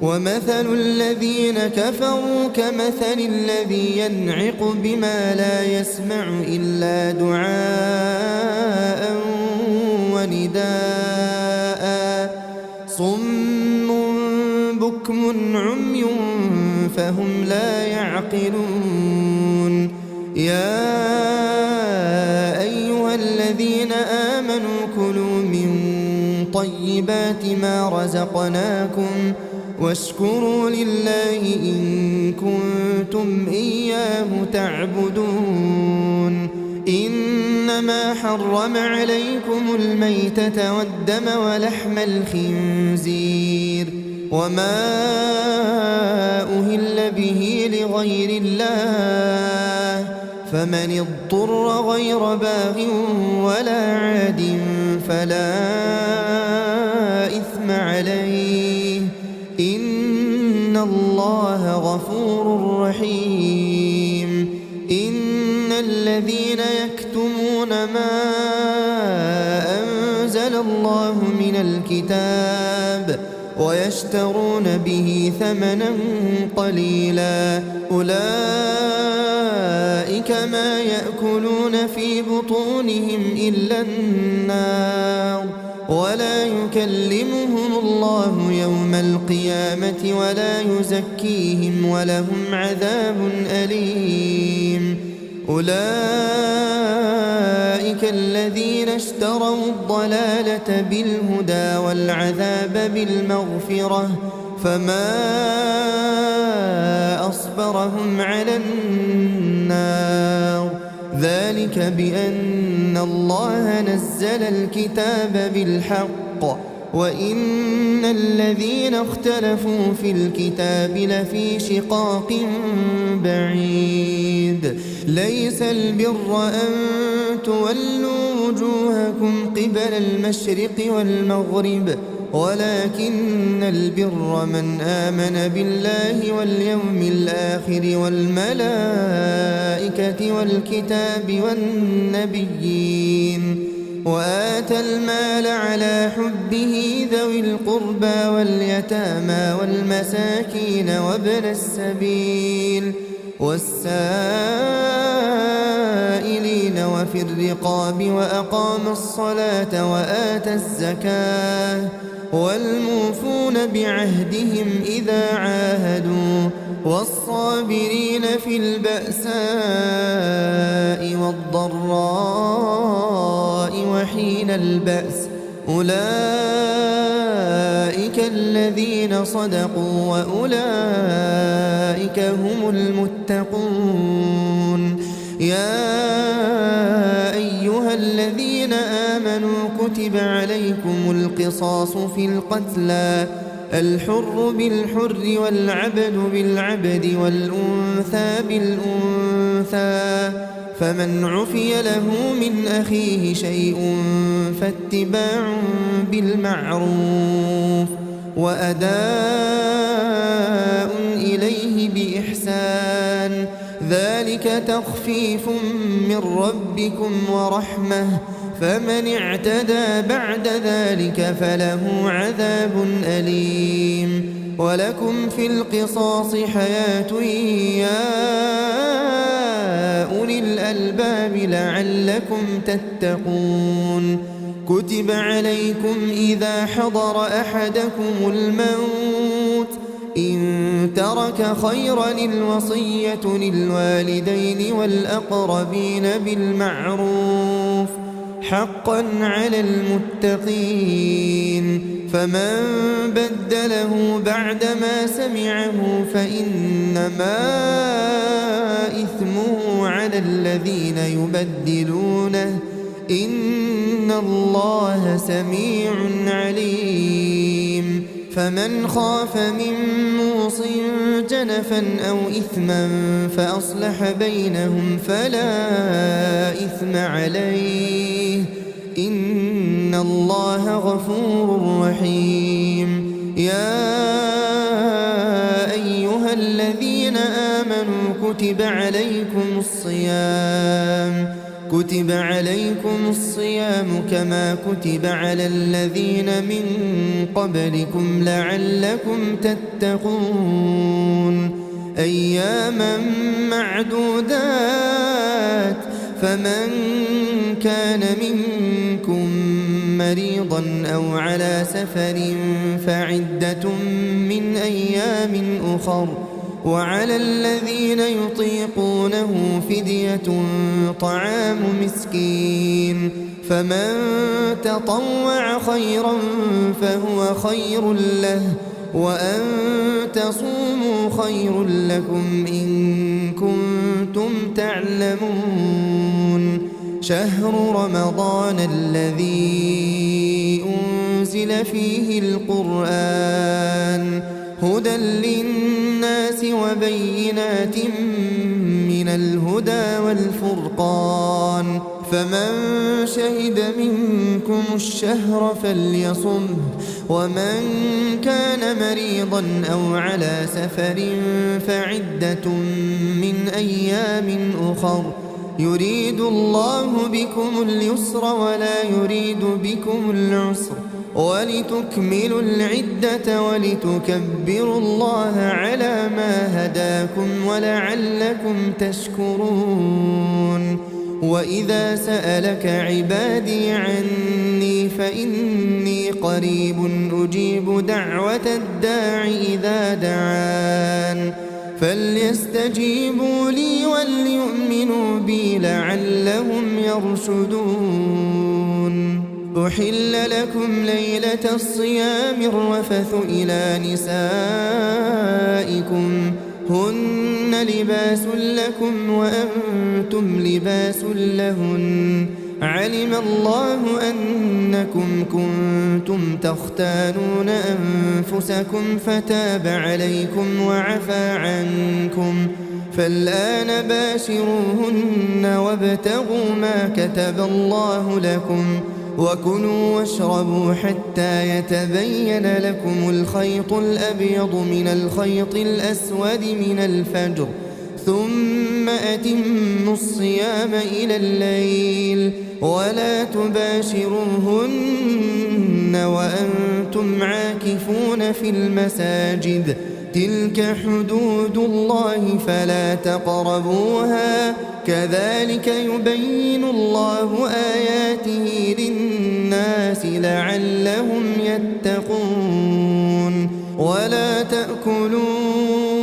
ومثل الذين كفروا كمثل الذي ينعق بما لا يسمع إلا دعاء ونداء صم بكم عمي فهم لا يعقلون يا أيها الذين آمنوا كلوا من طيبات ما رزقناكم واشكروا لله إن كنتم إياه تعبدون إنما حرم عليكم الميتة والدم ولحم الخنزير وما أهل به لغير الله فمن اضطر غير باغ ولا عاد فلا إثم عليه إن الله غفور رحيم إن الذين يكتمون ما أنزل الله من الكتاب ويشترون به ثمنا قليلا أولئك أولئك ما يأكلون في بطونهم إلا النار ولا يكلمهم الله يوم القيامة ولا يزكيهم ولهم عذاب أليم أولئك الذين اشتروا الضلالة بالهدى والعذاب بالمغفرة فما أصبرهم على النار ذلك بأن الله نزل الكتاب بالحق وإن الذين اختلفوا في الكتاب لفي شقاق بعيد ليس البر أن تولوا وجوهكم قبل المشرق والمغرب ولكن البر من آمن بالله واليوم الآخر والملائكة والكتاب والنبيين وآتى المال على حبه ذوي القربى واليتامى والمساكين وابن السبيل والسائلين وفي الرقاب وأقام الصلاة وآتى الزكاة والموفون بعهدهم إذا عاهدوا والصابرين في البأساء والضراء وحين البأس أولئك الذين صدقوا وأولئك هم المتقون يا أيها الذين آمنوا كتب عليكم القصاص في القتلى الحر بالحر والعبد بالعبد والأنثى بالأنثى فمن عفي له من أخيه شيء فاتباع بالمعروف وأداء إليه بإحسان ذلك تخفيف من ربكم ورحمة فمن اعتدى بعد ذلك فله عذاب أليم ولكم في القصاص حياة يا أولي الألباب لعلكم تتقون كتب عليكم إذا حضر أحدكم الموت إن ترك خيرا الوصية للوالدين والأقربين بالمعروف حقا على المتقين فمن بدله بعدما سمعه فإنما إثمه على الذين يبدلونه إن الله سميع عليم فمن خاف من موص جنفا أو إثما فأصلح بينهم فلا إثم عليه إن الله غفور رحيم يا أيها الذين آمنوا كتب عليكم الصيام كما كتب على الذين من قبلكم لعلكم تتقون أياما معدودات فمن كان منكم مريضا أو على سفر فعدة من أيام أخر وعلى الذين يطيقونه فدية طعام مسكين فمن تطوع خيرا فهو خير له وأن تصوموا خير لكم إن كنتم تعلمون شهر رمضان الذي أنزل فيه القرآن هدى للناس وبينات من الهدى والفرقان فمن شهد منكم الشهر فليصمه ومن كان مريضا أو على سفر فعدة من أيام أخر يريد الله بكم اليسر ولا يريد بكم العسر ولتكملوا العدة ولتكبروا الله على ما هداكم ولعلكم تشكرون وإذا سألك عبادي عني فإني قريب أجيب دعوة الداع إذا دعان فليستجيبوا لي وليؤمنوا بي لعلهم يرشدون أحل لكم ليلة الصيام الرفث إلى نسائكم هن لباس لكم وأنتم لباس لهن علم الله أنكم كنتم تختانون أنفسكم فتاب عليكم وعفى عنكم فالآن باشروهن وابتغوا ما كتب الله لكم وكلوا واشربوا حتى يتبين لكم الخيط الأبيض من الخيط الأسود من الفجر ثم أتموا الصيام إلى الليل ولا تباشروهن وأنتم عاكفون في المساجد تلك حدود الله فلا تقربوها كذلك يبين الله آياته للناس لعلهم يتقون ولا تأكلوا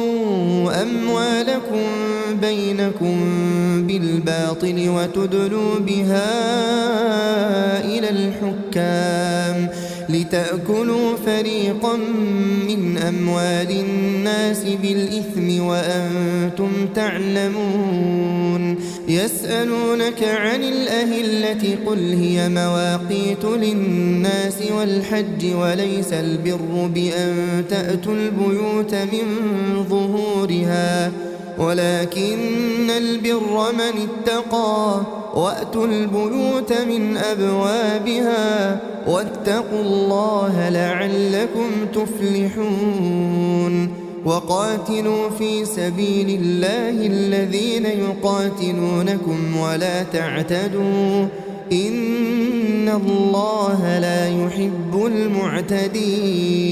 أموالكم بينكم بالباطل وتدلوا بها إلى الحكام لتأكلوا فريقا من أموال الناس بالإثم وأنتم تعلمون يسألونك عن الأهلة قل هي مواقيت للناس والحج وليس البر بأن تأتوا البيوت من ظهورها ولكن البر من اتقى وأتوا البيوت من أبوابها واتقوا الله لعلكم تفلحون وقاتلوا في سبيل الله الذين يقاتلونكم ولا تعتدوا إن الله لا يحب المعتدين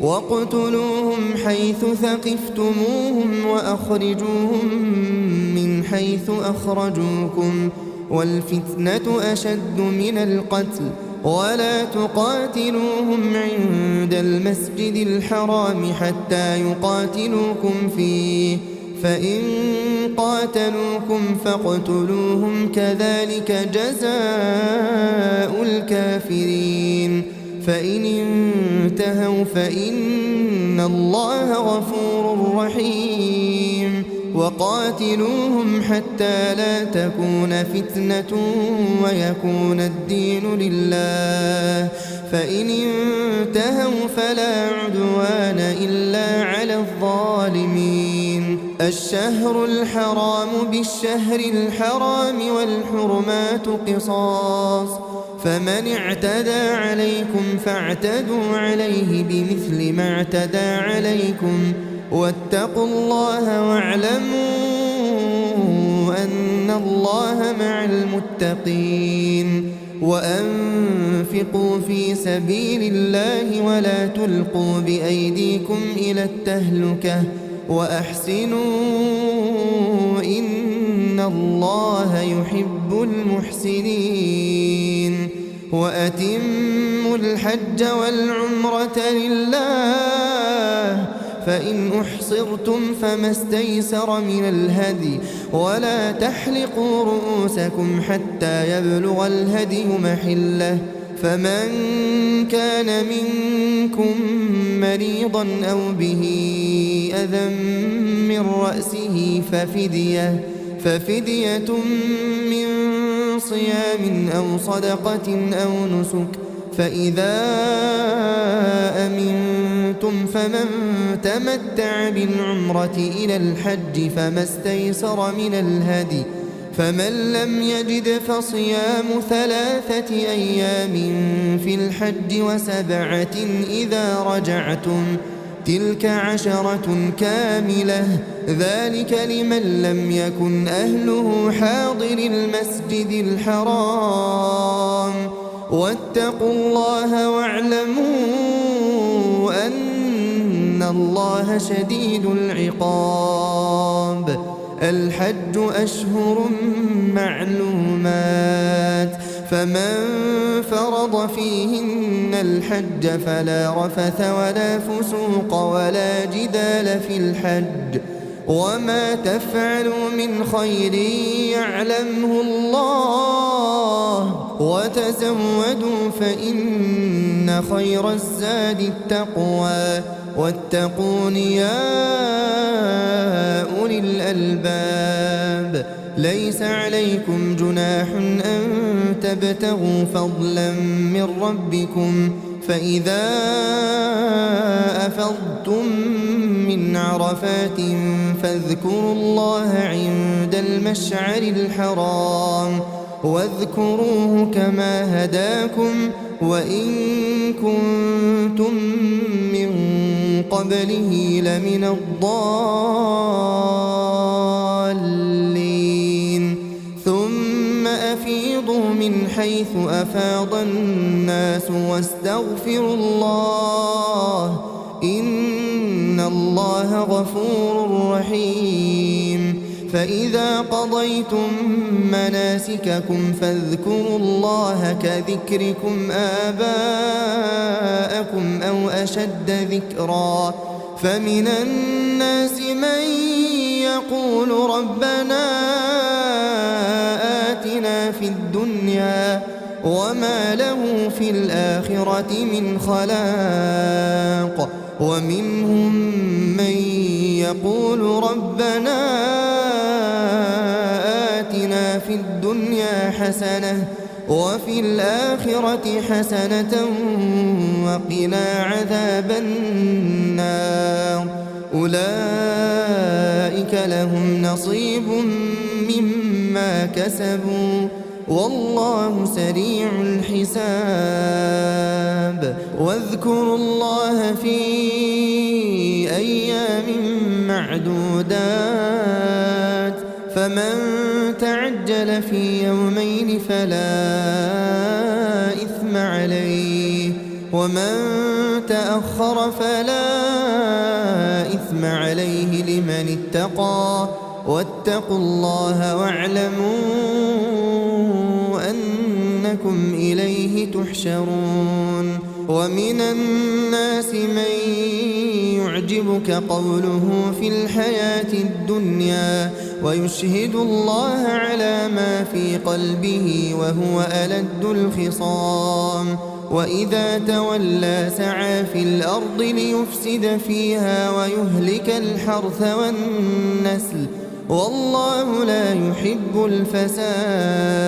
واقتلوهم حيث ثقفتموهم وأخرجوهم من حيث أخرجوكم والفتنة أشد من القتل ولا تقاتلوهم عند المسجد الحرام حتى يقاتلوكم فيه فإن قاتلوكم فاقتلوهم كذلك جزاء الكافرين فإن انتهوا فإن الله غفور رحيم وقاتلوهم حتى لا تكون فتنة ويكون الدين لله فإن انتهوا فلا عدوان إلا على الظالمين الشهر الحرام بالشهر الحرام والحرمات قصاص فمن اعتدى عليكم فاعتدوا عليه بمثل ما اعتدى عليكم واتقوا الله واعلموا أن الله مع المتقين وأنفقوا في سبيل الله ولا تلقوا بأيديكم إلى التهلكة وأحسنوا إن الله يحب المحسنين وأتموا الحج والعمرة لله فإن أحصرتم فما استيسر من الهدي ولا تحلقوا رؤوسكم حتى يبلغ الهدي محله فمن كان منكم مريضا أو به أذى من رأسه ففدية من صيام أو صدقة أو نسك فإذا أمنتم فمن تمتع بالعمرة إلى الحج فما استيسر من الهدي فمن لم يجد فصيام 3 أيام في الحج و7 إذا رجعتم تلك 10 كاملة ذلك لمن لم يكن أهله حاضر المسجد الحرام واتقوا الله واعلموا أن الله شديد العقاب الحج أشهر معلومات فمن فرض فيهن الحج فلا رفث ولا فسوق ولا جدال في الحج وما تفعلوا من خير يعلمه الله وتزودوا فإن خير الزاد التقوى واتقون يا أولي الألباب ليس عليكم جناح أن تبتغوا فضلا من ربكم فإذا أفضتم من عرفات فاذكروا الله عند المشعر الحرام واذكروه كما هداكم وإن كنتم من قبله لمن الضالين ثم أفيضوا من حيث أفاض الناس واستغفروا الله إن الله غفور رحيم فإذا قضيتم مناسككم فاذكروا الله كذكركم آباءكم أو أشد ذكرا فمن الناس من يقول ربنا آتنا في الدنيا وما له في الآخرة من خلاق ومنهم من يقول ربنا آتنا في الدنيا حسنة وفي الآخرة حسنة وقنا عذاب النار أولئك لهم نصيب مما كسبوا والله سريع الحساب واذكروا الله في أيام معدودات فمن تعجل في يومين فلا إثم عليه ومن تأخر فلا إثم عليه لمن اتقى واتقوا الله واعلموا أنكم إليه تحشرون ومن الناس من يعجبك قوله في الحياة الدنيا ويشهد الله على ما في قلبه وهو ألد الخصام وإذا تولى سعى في الأرض ليفسد فيها ويهلك الحرث والنسل والله لا يحب الفساد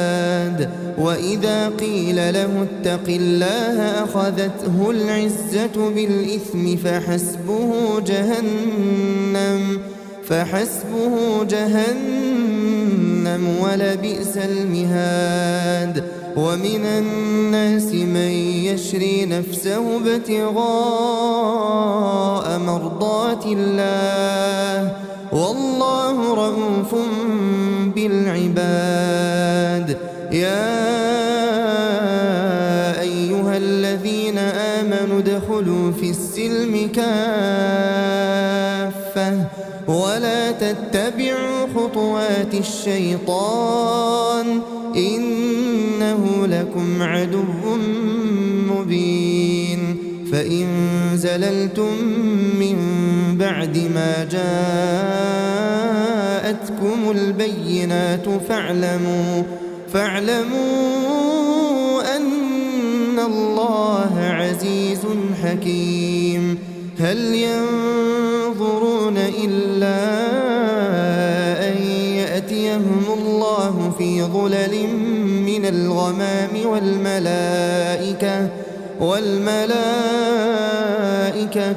وإذا قيل له اتق الله أخذته العزة بالإثم فحسبه جهنم ولبئس المهاد ومن الناس من يشري نفسه ابتغاء مرضات الله والله رؤوف بالعباد يا أيها الذين آمنوا ادخلوا في السلم كافة ولا تتبعوا خطوات الشيطان إنه لكم عدو مبين فإن زللتم من بعد ما جاءتكم البينات فاعلموا أن الله عزيز حكيم هل ينظرون إلا أن يأتيهم الله في ظلل من الغمام والملائكة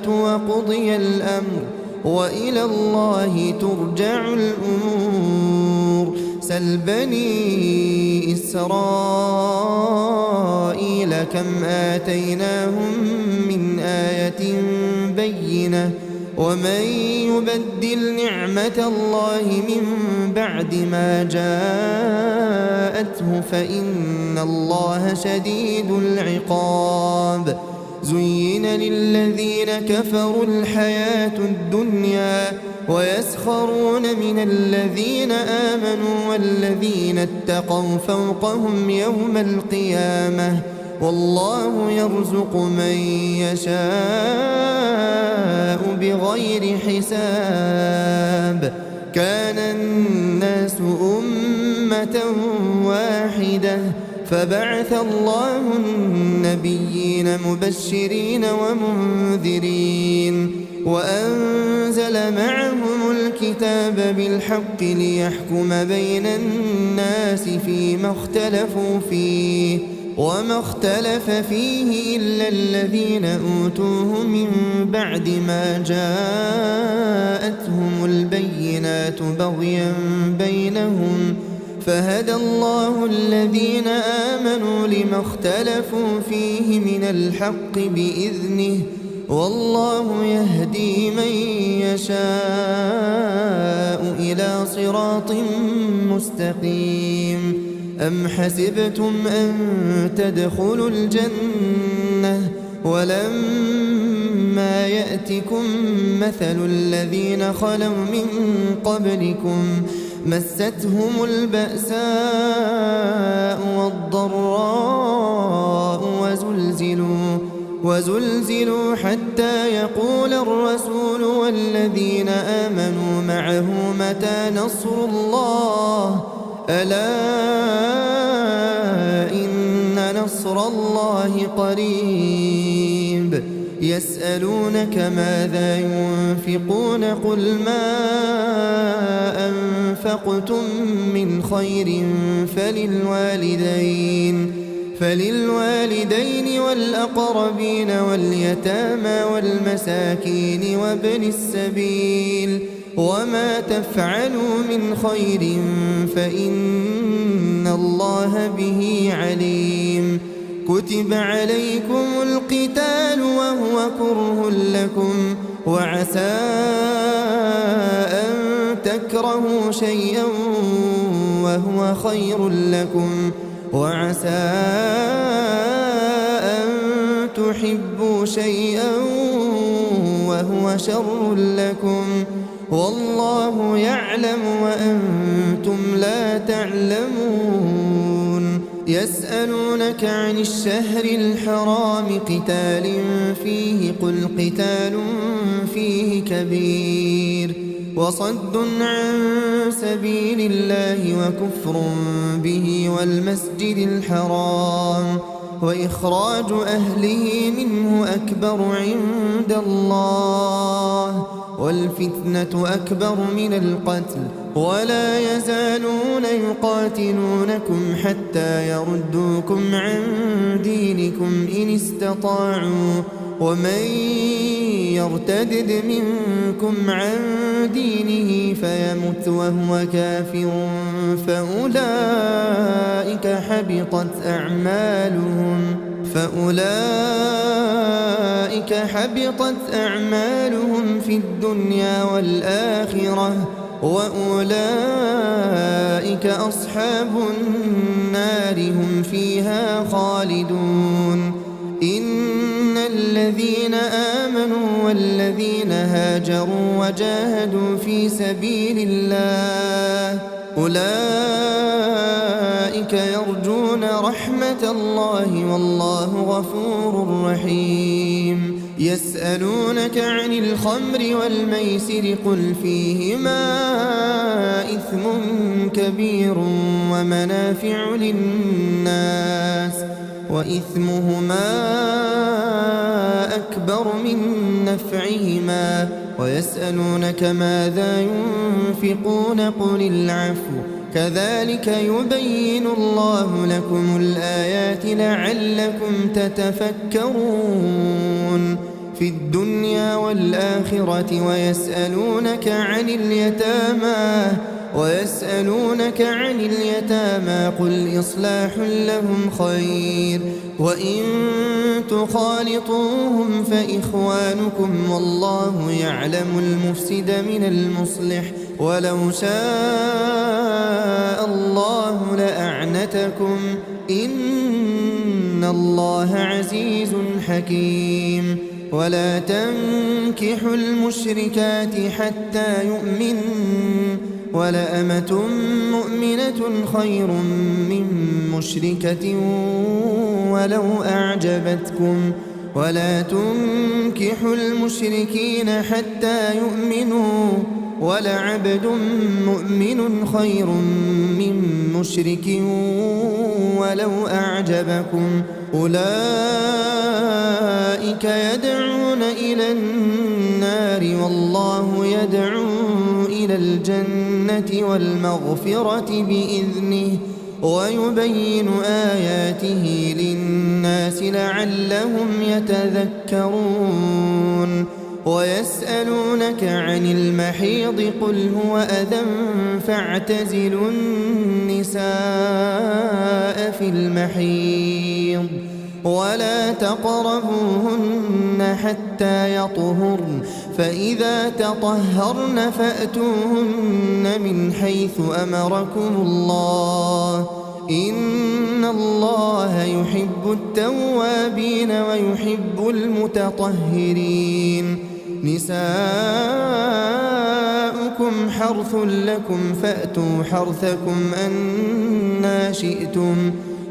وقضي الأمر وإلى الله ترجع الأمور سل بني إسرائيل كم آتيناهم من آية بالبينة ومن يبدل نعمة الله من بعد ما جاءته فإن الله شديد العقاب زين للذين كفروا الحياة الدنيا ويسخرون من الذين آمنوا والذين اتقوا فوقهم يوم القيامة والله يرزق من يشاء بغير حساب كان الناس أمة واحدة فبعث الله النبيين مبشرين ومنذرين وأنزل معهم الكتاب بالحق ليحكم بين الناس فيما اختلفوا فيه وما اختلف فيه إلا الذين أوتوه من بعد ما جاءتهم البينات بغيا بينهم فهدى الله الذين آمنوا لما اختلفوا فيه من الحق بإذنه والله يهدي من يشاء إلى صراط مستقيم أم حسبتم أن تدخلوا الجنة ولما يأتكم مثل الذين خلوا من قبلكم مستهم البأساء والضراء وزلزلوا حتى يقول الرسول والذين آمنوا معه متى نصر الله ألا إن نصر الله قريب يسألونك ماذا ينفقون قل ما أنفقتم من خير فللوالدين والأقربين واليتامى والمساكين وابن السبيل وما تفعلوا من خير فإن الله به عليم كتب عليكم القتال وهو كره لكم وعسى أن تكرهوا شيئا وهو خير لكم وعسى أن تحبوا شيئا وهو شر لكم والله يعلم وأنتم لا تعلمون يسألونك عن الشهر الحرام قتال فيه قل قتال فيه كبير وصد عن سبيل الله وكفر به والمسجد الحرام وإخراج أهله منه أكبر عند الله والفتنة أكبر من القتل ولا يزالون يقاتلونكم حتى يردوكم عن دينكم إن استطاعوا ومن يرتدد منكم عن دينه فيمت وهو كافر فأولئك حبطت أعمالهم في الدنيا والآخرة وأولئك أصحاب النار هم فيها خالدون إن الذين آمنوا والذين هاجروا وجاهدوا في سبيل الله أولئك يرجون رحمة الله والله غفور رحيم يسألونك عن الخمر والميسر قل فيهما إثم كبير ومنافع للناس وإثمهما أكبر من نفعهما ويسألونك ماذا ينفقون قل العفو كذلك يبين الله لكم الآيات لعلكم تتفكرون في الدنيا والآخرة ويسألونك عن اليتامى ويسألونك عن اليتامى قل إصلاح لهم خير وإن تخالطوهم فإخوانكم والله يعلم المفسد من المصلح ولو شاء الله لأعنتكم إن الله عزيز حكيم ولا تنكحوا المشركات حتى يؤمنن ولأمة مؤمنة خير من مشركة ولو أعجبتكم ولا تنكحوا المشركين حتى يؤمنوا ولعبد مؤمن خير من مشرك ولو أعجبكم أولئك يدعون إلى النار والله يدعو إلى الجنة والمغفرة بإذنه ويبين آياته للناس لعلهم يتذكرون ويسألونك عن المحيض قل هو أذى فاعتزلوا النساء في المحيض ولا تقربوهن حتى يطهرن فإذا تطهرن فأتوهن من حيث أمركم الله إن الله يحب التوابين ويحب المتطهرين نساؤكم حرث لكم فأتوا حرثكم أنى شئتم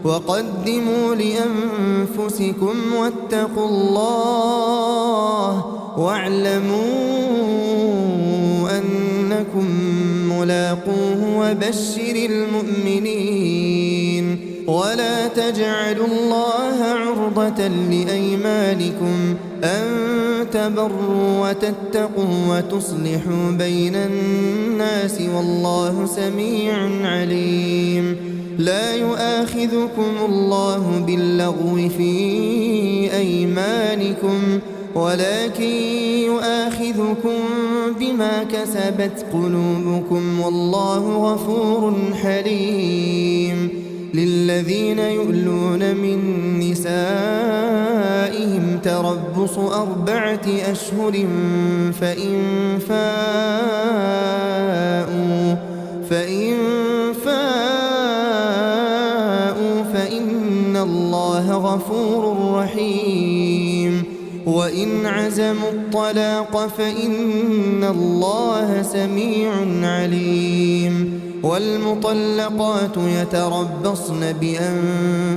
وقدموا لأنفسكم واتقوا الله واعلموا أنكم ملاقوه وبشر المؤمنين ولا تجعلوا الله عرضة لأيمانكم أن تبروا وتتقوا وتصلحوا بين الناس والله سميع عليم لا يؤاخذكم الله باللغو في أيمانكم ولكن يؤاخذكم بما كسبت قلوبكم والله غفور حليم للذين يؤلون من نسائهم تربص 4 أشهر فإن فاءوا فإن الله غفور رحيم وإن عزموا الطلاق فإن الله سميع عليم والمطلقات يتربصن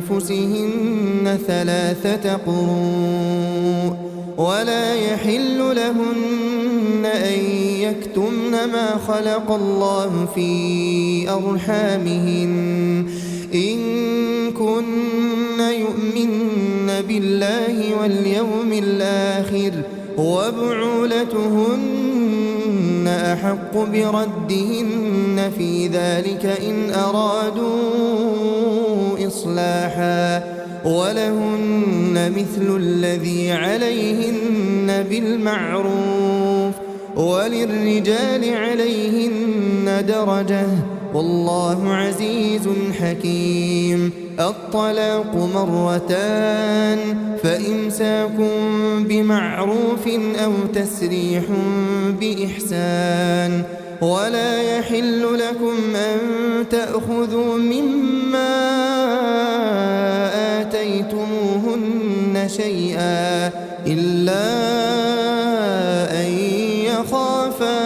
بأنفسهن 3 قروء ولا يحل لهن أن يكتمن ما خلق الله في أرحامهن إن كن يؤمن بالله واليوم الآخر وبعولتهن أحق بردهن في ذلك إن أرادوا إصلاحا ولهن مثل الذي عليهن بالمعروف وللرجال عليهن درجة والله عزيز حكيم الطلاق 2 فإمساك بمعروف أو تسريح بإحسان ولا يحل لكم أن تأخذوا مما آتيتموهن شيئا إلا أن يخافا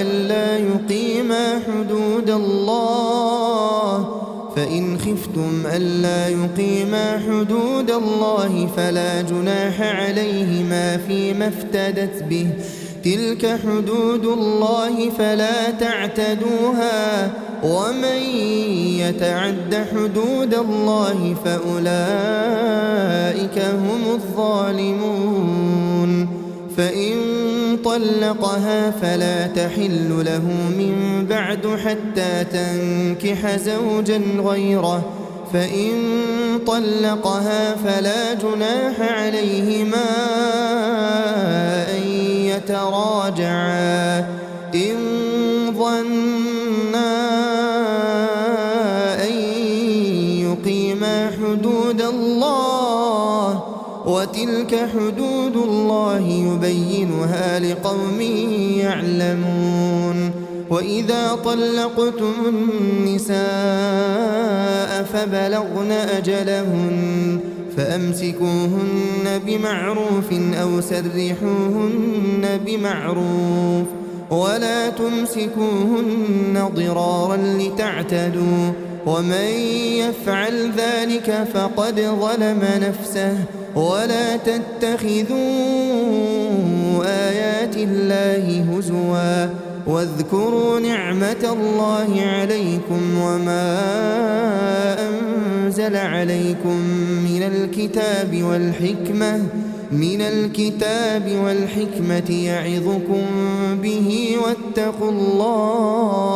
ألا يقيما حدود الله فإن خفتم ألا يقيما حدود الله فلا جناح عليهما فيما افتدت به تلك حدود الله فلا تعتدوها ومن يتعد حدود الله فأولئك هم الظالمون فإن طلقها فلا تحل له من بعد حتى تنكح زوجا غيره فإن طلقها فلا جناح عليهما أن يتراجعا إن وتلك حدود الله يبينها لقوم يعلمون وإذا طلقتم النساء فبلغن أجلهن فأمسكوهن بمعروف أو سرحوهن بمعروف ولا تمسكوهن ضرارا لتعتدوا ومن يفعل ذلك فقد ظلم نفسه ولا تتخذوا آيات الله هزوا واذكروا نعمة الله عليكم وما أنزل عليكم من الكتاب والحكمة يعظكم به واتقوا الله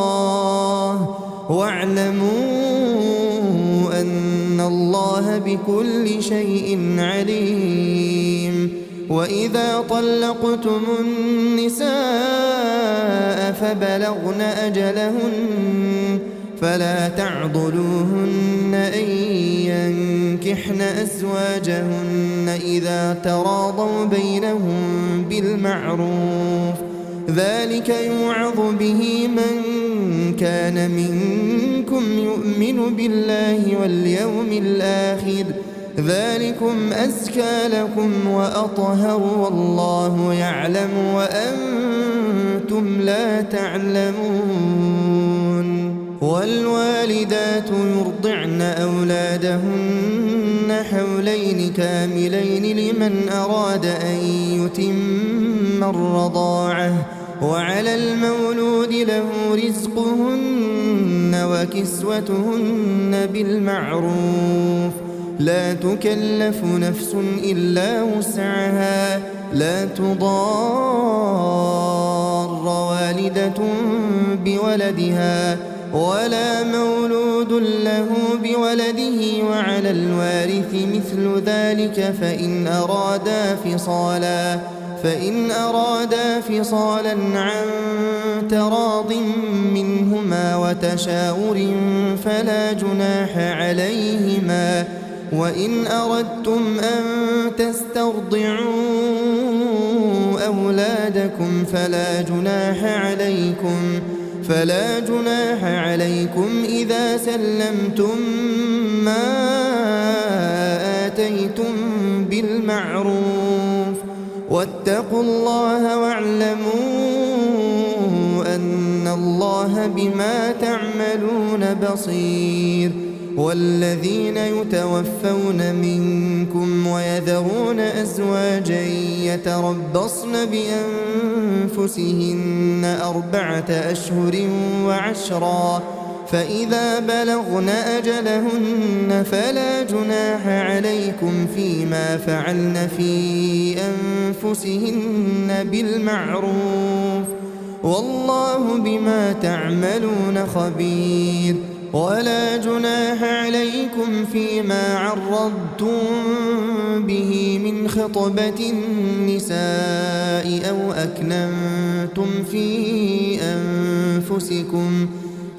واعلموا أن الله بكل شيء عليم وإذا طلقتم النساء فبلغن أجلهن فلا تعضلوهن أن ينكحن أزواجهن إذا تراضوا بينهم بالمعروف ذلك يوعظ به من كان منكم يؤمن بالله واليوم الآخر ذلكم أزكى لكم وأطهر والله يعلم وأنتم لا تعلمون والوالدات يرضعن أولادهن حولين كاملين لمن أراد أن يتم الرضاعة وعلى المولود له رزقهن وكسوتهن بالمعروف لا تكلف نفس إلا وسعها لا تضار والدة بولدها ولا مولود له بولده وعلى الوارث مثل ذلك فإن أرادا فصالا عن تراض منهما وتشاور فلا جناح عليهما وإن أردتم أن تسترضعوا أولادكم فلا جناح عليكم إذا سلمتم ما آتيتم بالمعروف واتقوا الله واعلموا أن الله بما تعملون بصير والذين يتوفون منكم ويذرون أزواجا يتربصن بأنفسهن 4 أشهر وعشرا فإذا بلغن أجلهن فلا جناح عليكم فيما فعلن في أنفسهن بالمعروف والله بما تعملون خبير ولا جناح عليكم فيما عرضتم به من خطبة النساء أو أكننتم في أنفسكم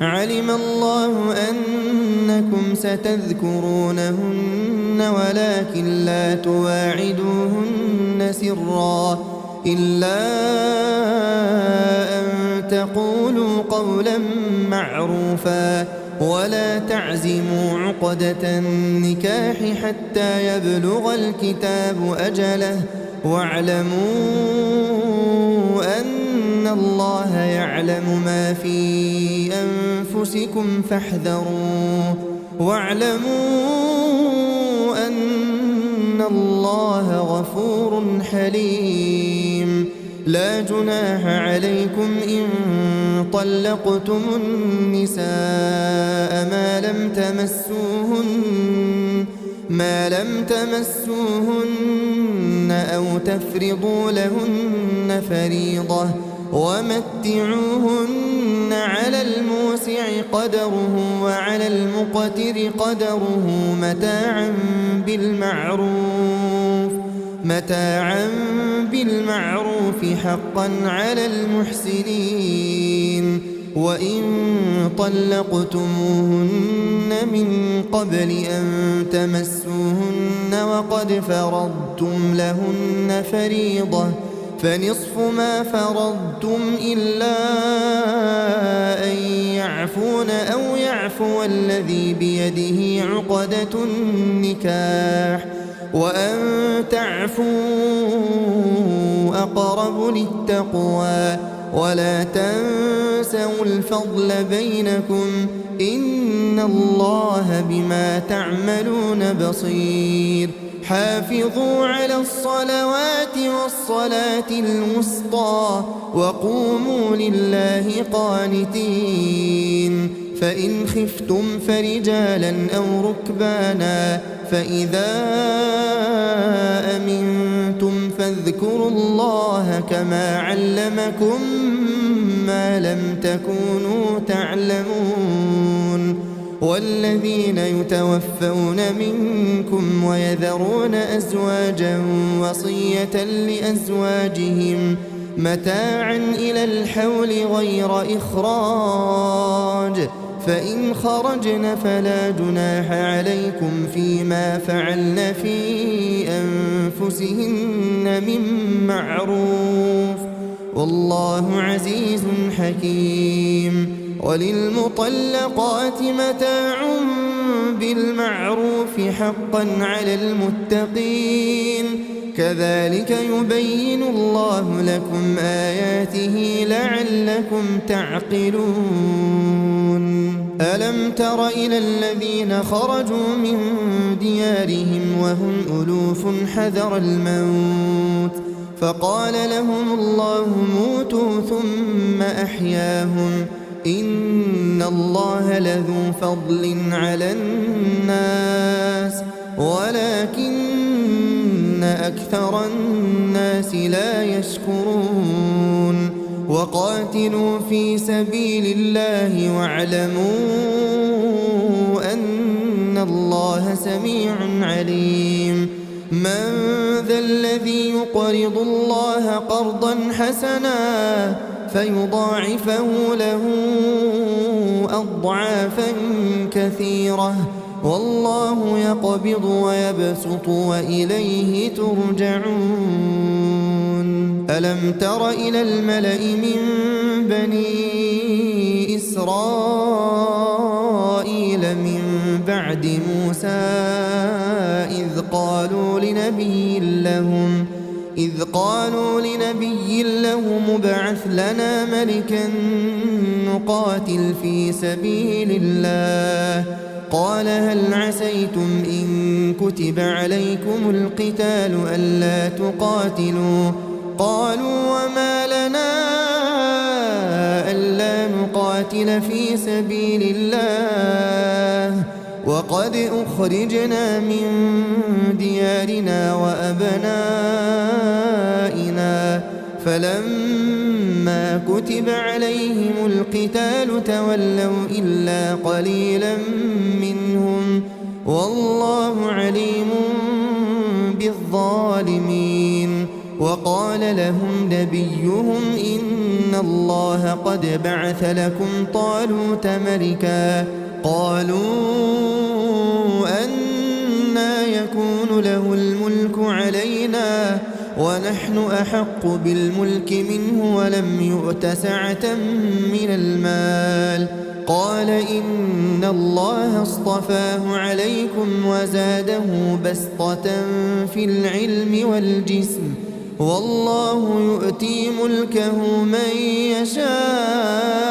علم الله أنكم ستذكرونهن ولكن لا تواعدوهن سرا إلا أن تقولوا قولا معروفا ولا تعزموا عقدة النكاح حتى يبلغ الكتاب أجله واعلموا أن الله يعلم ما في أنفسكم فاحذروه واعلموا أن الله غفور حليم لا جناح عليكم إن طلقتم النساء ما لم تمسوهن أو تفرضوا لهن فريضة ومتعوهن على الموسع قدره وعلى المقتر قدره متاعا بالمعروف حقا على المحسنين وإن طلقتموهن من قبل أن تمسوهن وقد فرضتم لهن فريضة فنصف ما فرضتم إلا أن يعفون أو يعفو الذي بيده عقدة النكاح وأن تعفوا أقرب للتقوى ولا تنسوا الفضل بينكم إن الله بما تعملون بصير حافظوا على الصلوات والصلاة الوسطى وقوموا لله قانتين فإن خفتم فرجالا أو ركبانا فإذا أمنتم فاذكروا الله كما علمكم ما لم تكونوا تعلمون والذين يتوفون منكم ويذرون أزواجا وصية لأزواجهم متاعا إلى الحول غير إخراج فإن خرجن فلا جناح عليكم فيما فعلن في أنفسهن من معروف والله عزيز حكيم وللمطلقات متاع بالمعروف حقا على المتقين كذلك يبين الله لكم آياته لعلكم تعقلون ألم تر إلى الذين خرجوا من ديارهم وهم ألوف حذر الموت فقال لهم الله موتوا ثم أحياهم إن الله لذو فضل على الناس ولكن أكثر الناس لا يشكرون وقاتلوا في سبيل الله واعلموا أن الله سميع عليم من ذا الذي يقرض الله قرضا حسنا فيضاعفه له أضعافا كثيرة والله يقبض ويبسط وإليه ترجعون ألم تر إلى الملأ من بني إسرائيل من بعد موسى إذ قالوا لنبي لهم ابعث لنا ملكا نقاتل في سبيل الله قال هل عسيتم إن كتب عليكم القتال ألا تقاتلوا قالوا وما لنا ألا نقاتل في سبيل الله وقد أخرجنا من ديارنا وأبنائنا فلما كتب عليهم القتال تولوا إلا قليلا منهم والله عليم بالظالمين وقال لهم نبيهم إن الله قد بعث لكم طالوت ملكا قالوا أنى يكون له الملك علينا ونحن أحق بالملك منه ولم يؤت سعة من المال قال إن الله اصطفاه عليكم وزاده بسطة في العلم والجسم والله يؤتي ملكه من يشاء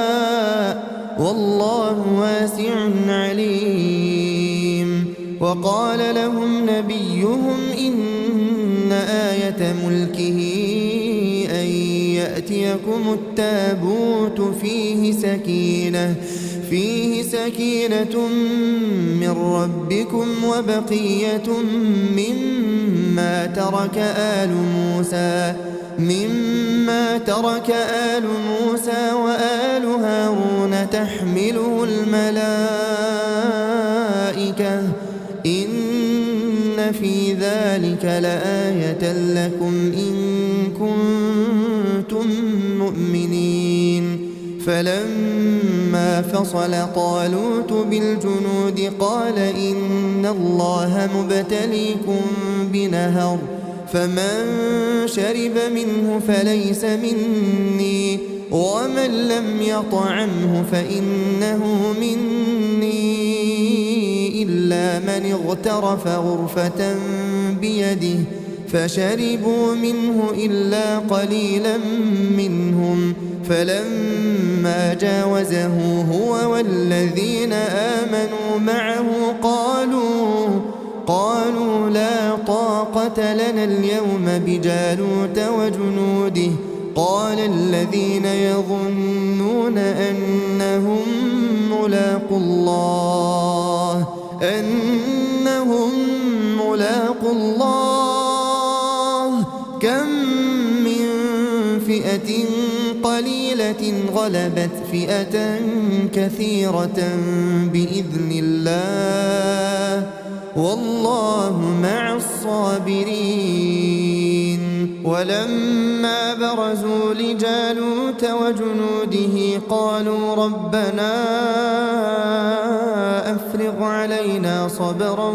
والله واسع عليم وقال لهم نبيهم إن آية ملكه أن يأتيكم التابوت فيه سكينة من ربكم وبقية مما ترك آل موسى وآل هارون تحمله الملائكة إن في ذلك لآية لكم إن كنتم مؤمنين فلما فصل طالوت بالجنود قال إن الله مبتليكم بنهر فمن شرب منه فليس مني ومن لم يطعمه فإنه مني إلا من اغترف غرفة بيده فشربوا منه إلا قليلا منهم فلما جاوزه هو والذين آمنوا معه قالوا لا طاقة لنا اليوم بجالوت وجنوده قال الذين يظنون أنهم ملاقو الله كم من فئة قليلة غلبت فئة كثيرة بإذن الله والله مع الصابرين. ولما برزوا لجالوت وجنوده قالوا ربنا أفرغ علينا صبرا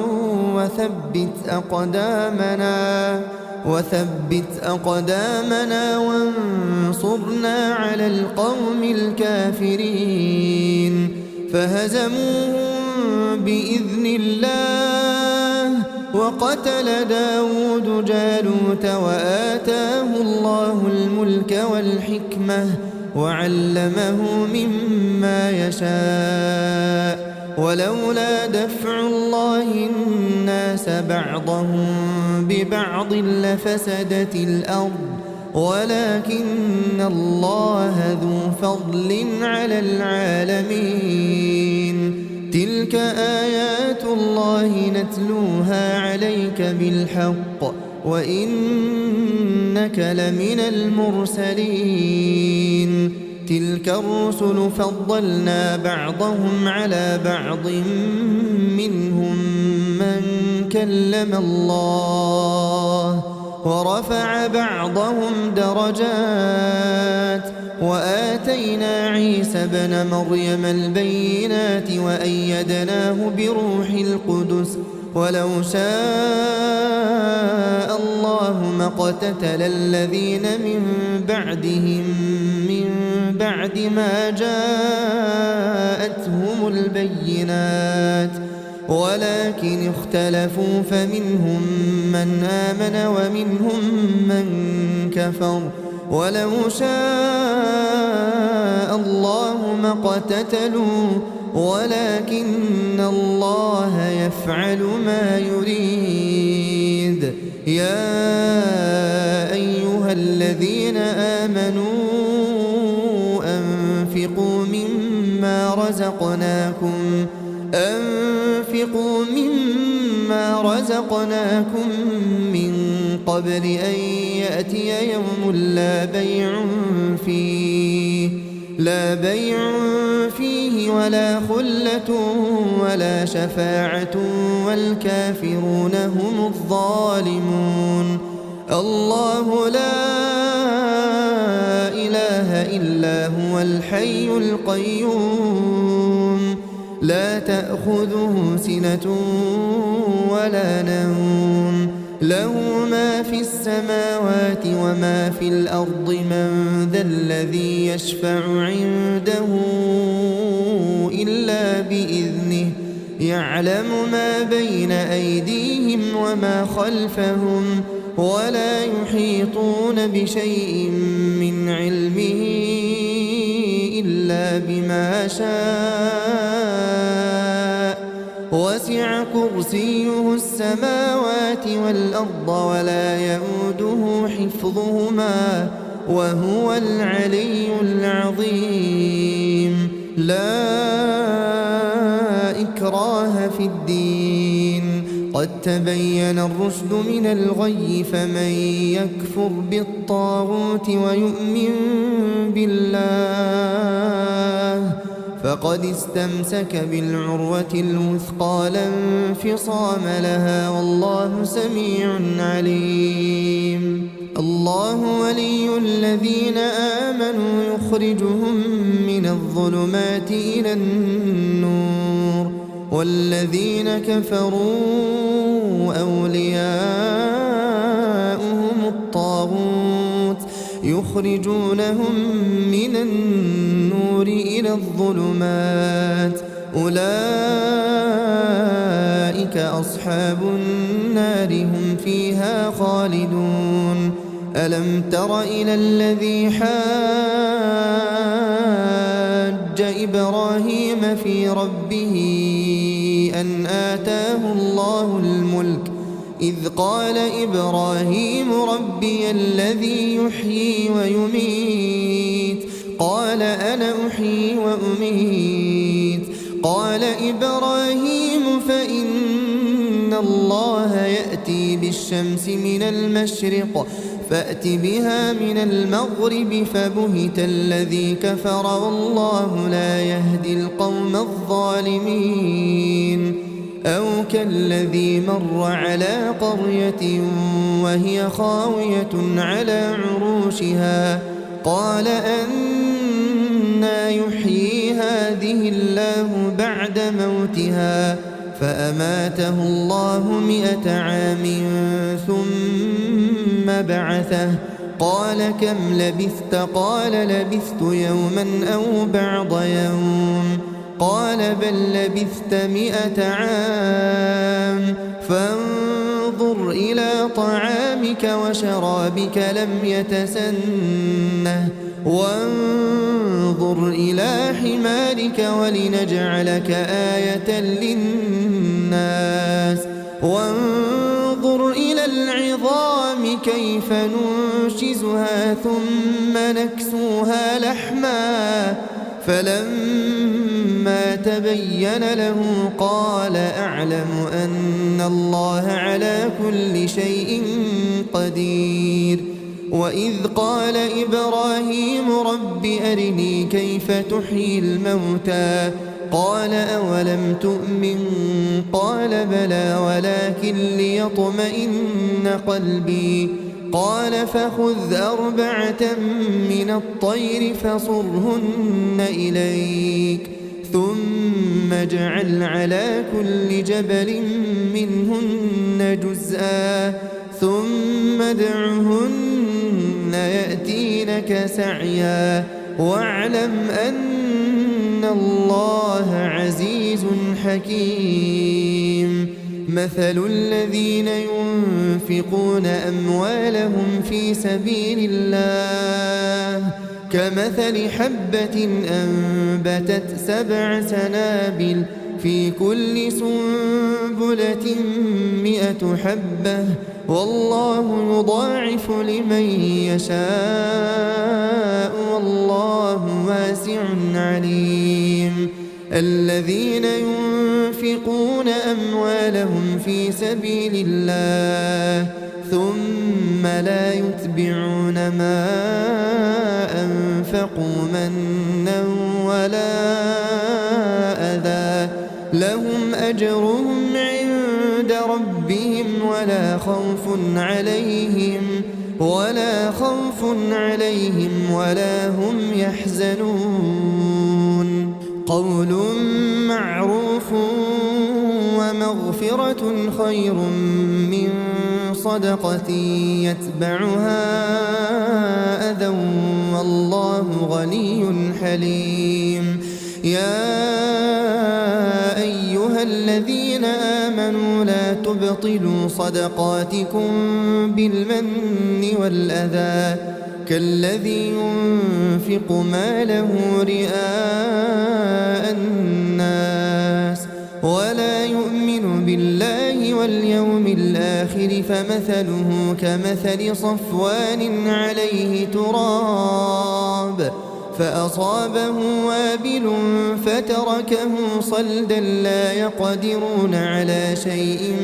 وثبت أقدامنا وانصرنا على القوم الكافرين فهزموهم بإذن الله وقتل داود جالوت وآتاه الله الملك والحكمة وعلمه مما يشاء ولولا دفع الله الناس بعضهم ببعض لفسدت الأرض ولكن الله ذو فضل على العالمين. تلك آيات الله نتلوها عليك بالحق وإنك لمن المرسلين. تلك الرسل فضلنا بعضهم على بعض منهم من كلم الله ورفع بعضهم درجات وآتينا عيسى ابن مريم البينات وأيدناه بروح القدس ولو شاء الله ما اقتتل الذين من بعدهم من بعد ما جاءتهم البينات ولكن اختلفوا فمنهم من آمن ومنهم من كفر ولو شاء الله ما اقتتلوا ولكن الله يفعل ما يريد. يا أيها الذين آمنوا أنفقوا مما رزقناكم من قبل أن يأتي يوم لا بيع فيه ولا خلة ولا شفاعة والكافرون هم الظالمون. الله لا إله إلا هو الحي القيوم لا تأخذه سنة ولا نوم له ما في السماوات وما في الأرض من ذا الذي يشفع عنده إلا بإذنه يعلم ما بين أيديهم وما خلفهم ولا يحيطون بشيء من علمه إلا بما شاء وسع كرسيه السماوات والأرض ولا يؤوده حفظهما وهو العلي العظيم. لا إكراه في الدين قد تبين الرشد من الغي فمن يكفر بالطاغوت ويؤمن بالله فقد استمسك بالعروة الوثقى لا انفصام لها والله سميع عليم. الله ولي الذين آمنوا يخرجهم من الظلمات إلى النور والذين كفروا أولياؤهم الطاغوت يخرجونهم من النور إلى الظلمات أولئك أصحاب النار هم فيها خالدون ألم تر إلى الذي حاج إبراهيم في ربه أن آتاه الله الملك إذ قال إبراهيم ربي الذي يحيي ويميت قال أنا أحيي وأميت قال إبراهيم فإن الله يأتي بالشمس من المشرق فأت بها من المغرب فبهت الذي كفر والله لا يهدي القوم الظالمين أو كالذي مر على قرية وهي خاوية على عروشها قال أنى يحيي هذه الله بعد موتها فأماته الله 100 عام ثم بعثه قال كم لبثت قال لبثت يوما أو بعض يوم قال بل لبثت 100 عام فانظر إلى طعامك وشرابك لم يتسنه وانظر إلى حمارك ولنجعلك آية للناس وانظر إلى العظام كيف ننشزها ثم نكسوها لحما فلما تبين له قال أعلم أن الله على كل شيء قدير وإذ قال إبراهيم رب أرني كيف تحيي الموتى قال أولم تؤمن قال بلى ولكن ليطمئن قلبي قال فخذ 4 من الطير فصرهن إليك ثم اجعل على كل جبل منهن جزءا ثم ادعهن يأتينك سعيا واعلم أن الله عزيز حكيم مثل الذين ينفقون أموالهم في سبيل الله كمثل حبة أنبتت 7 سنابل في كل سنبلة 100 حبة والله يضاعف لمن يشاء والله واسع عليم الذين ينفقون أموالهم في سبيل الله ثم لا يتبعون ما أنفقوا منا ولا أذى لهم أجرهم عند ربهم ولا خوف عليهم ولا هم يحزنون قول معروف ومغفرة خير من صدقة يتبعها أذى والله غني حليم يا أيها الذين آمنوا لا تبطلوا صدقاتكم بالمن والأذى كالذي ينفق ماله رئاء الناس ولا يؤمن بالله واليوم الآخر فمثله كمثل صفوان عليه تراب فأصابه وابل فتركه صلدا لا يقدرون على شيء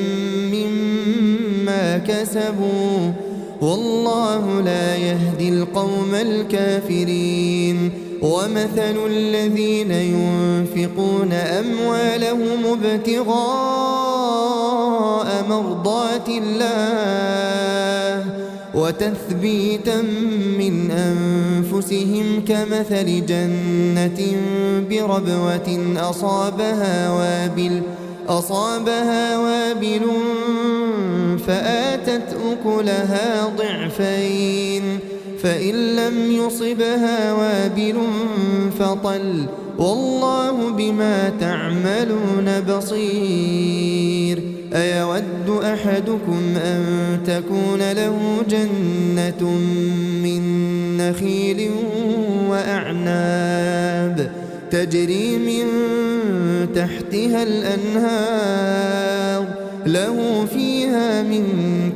مما كسبوا والله لا يهدي القوم الكافرين ومثل الذين ينفقون أموالهم ابتغاء مرضات الله وتثبيتا من أنفسهم كمثل جنة بربوة أصابها وابل فآتت أكلها ضعفين فإن لم يصبها وابل فطل والله بما تعملون بصير. أيود أحدكم أن تكون له جنة من نخيل وأعناب تجري من تحتها الأنهار له فيها من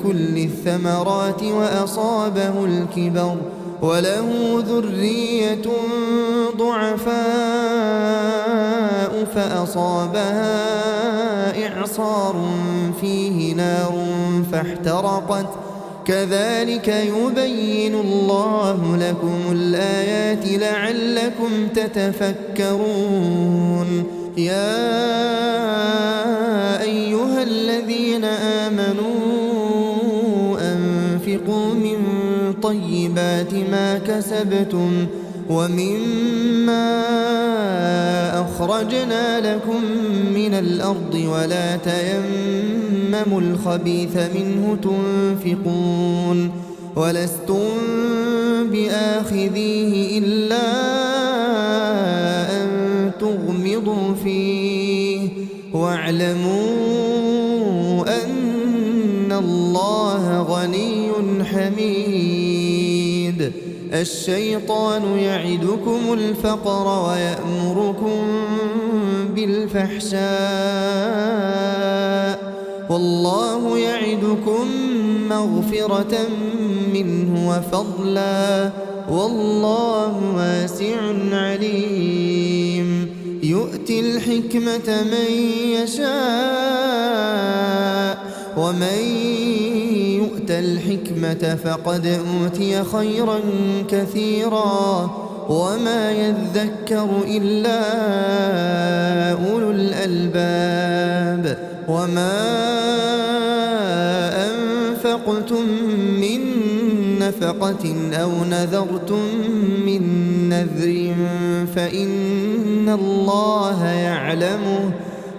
كل الثمرات وأصابه الكبر وله ذرية ضعفاء فأصابها إعصار فيه نار فاحترقت كذلك يبين الله لكم الآيات لعلكم تتفكرون. يا أيها الذين آمنوا أنفقوا من طيبات ما كسبتم ومما أخرجنا لكم من الأرض ولا تيمموا الخبيث منه تنفقون ولستم بآخذيه إلا أن تغمضوا فيه واعلموا أن الله غني حميد. الشيطان يعدكم الفقر ويأمركم بالفحشاء والله يعدكم مغفرة منه وفضلا والله واسع عليم. يؤتي الحكمة من يشاء ومن يؤت الحكمة فقد أوتي خيرا كثيرا وما يذكر إلا أولو الألباب. وما أنفقتم من نفقة أو نذرتم من نذر فإن الله يعلمه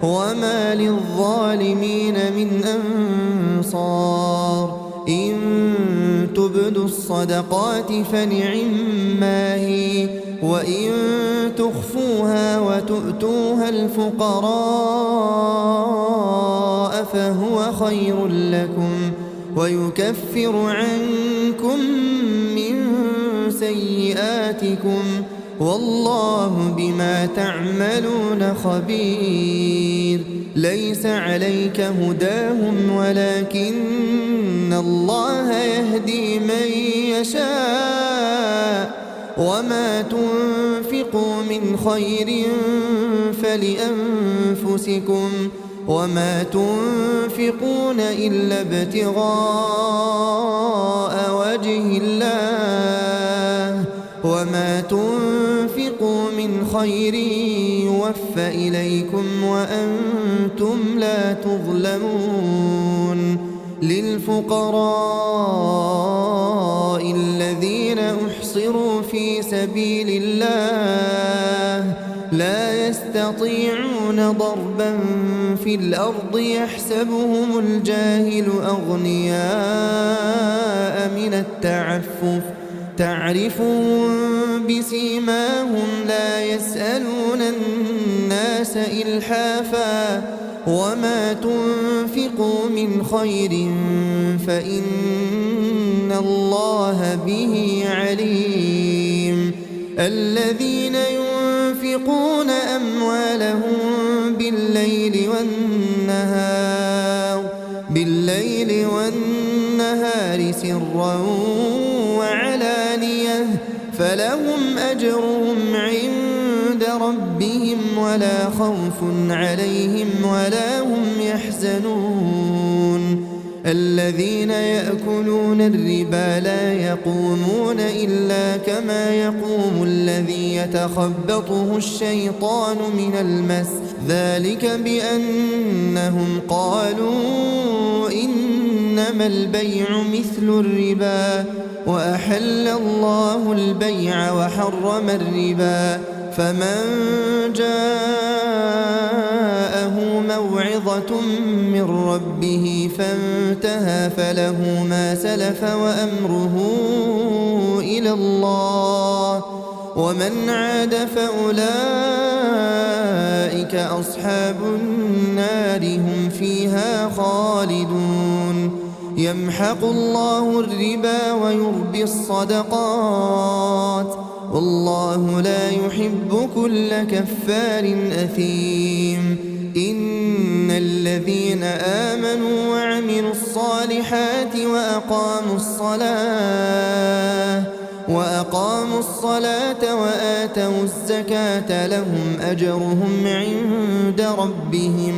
وما للظالمين من أنصار. إن تبدوا الصدقات فنعما هي وإن تخفوها وتؤتوها الفقراء فهو خير لكم ويكفر عنكم من سيئاتكم والله بما تعملون خبير. ليس عليك هداهم ولكن الله يهدي من يشاء وما تنفقوا من خير فلأنفسكم وما تنفقون إلا ابتغاء وجه الله وما تنفقوا من خير يوفى إليكم وأنتم لا تظلمون. للفقراء الذين أحصروا في سبيل الله لا يستطيعون ضربا في الأرض يحسبهم الجاهل أغنياء من التعفف تعرفهم بسيماهم لا يسألون الناس إلحافا وما تنفقوا من خير فإن الله به عليم. الذين ينفقون أموالهم بالليل والنهار سرا وعلانية فلهم أجرهم عند ربهم ولا خوف عليهم ولا هم يحزنون. الذين يأكلون الربا لا يقومون إلا كما يقوم الذي يتخبطه الشيطان من المس ذلك بأنهم قالوا إن إنما البيع مثل الربا وأحل الله البيع وحرم الربا فمن جاءه موعظة من ربه فانتهى فله ما سلف وأمره إلى الله ومن عاد فأولئك أصحاب النار هم فيها خالدون يمحق الله الربا ويربي الصدقات والله لا يحب كل كفار أثيم إن الذين آمنوا وعملوا الصالحات وأقاموا الصلاة وآتوا الزكاة لهم أجرهم عند ربهم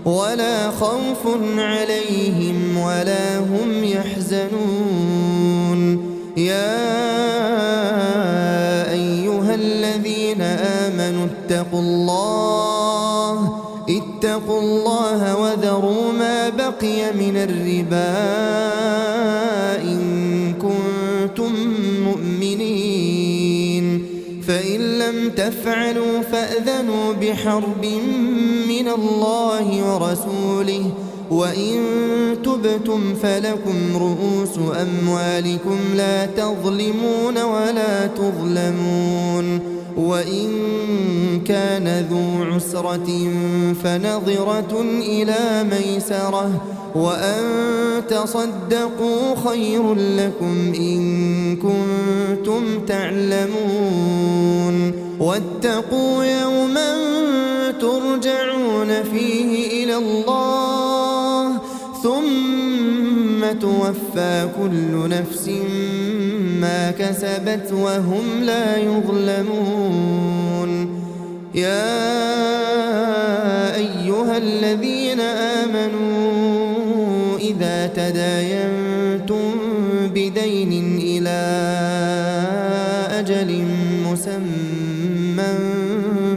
ولا خوف عليهم ولا هم يحزنون يا أيها الذين آمنوا اتقوا الله وذروا ما بقي من الربا إن كنتم مؤمنين فإن لم تفعلوا فأذنوا بحرب من الله ورسوله وإن تبتم فلكم رؤوس أموالكم لا تظلمون ولا تظلمون وإن كان ذو عسرة فنظرة إلى ميسرة وأن تصدقوا خير لكم إن كنتم تعلمون واتقوا يوما ترجعون فيه إلى الله ثم توفى كل نفس ما كسبت وهم لا يظلمون يا أيها الذين آمنوا إذا تداينتم بدين إلى أجل مسمى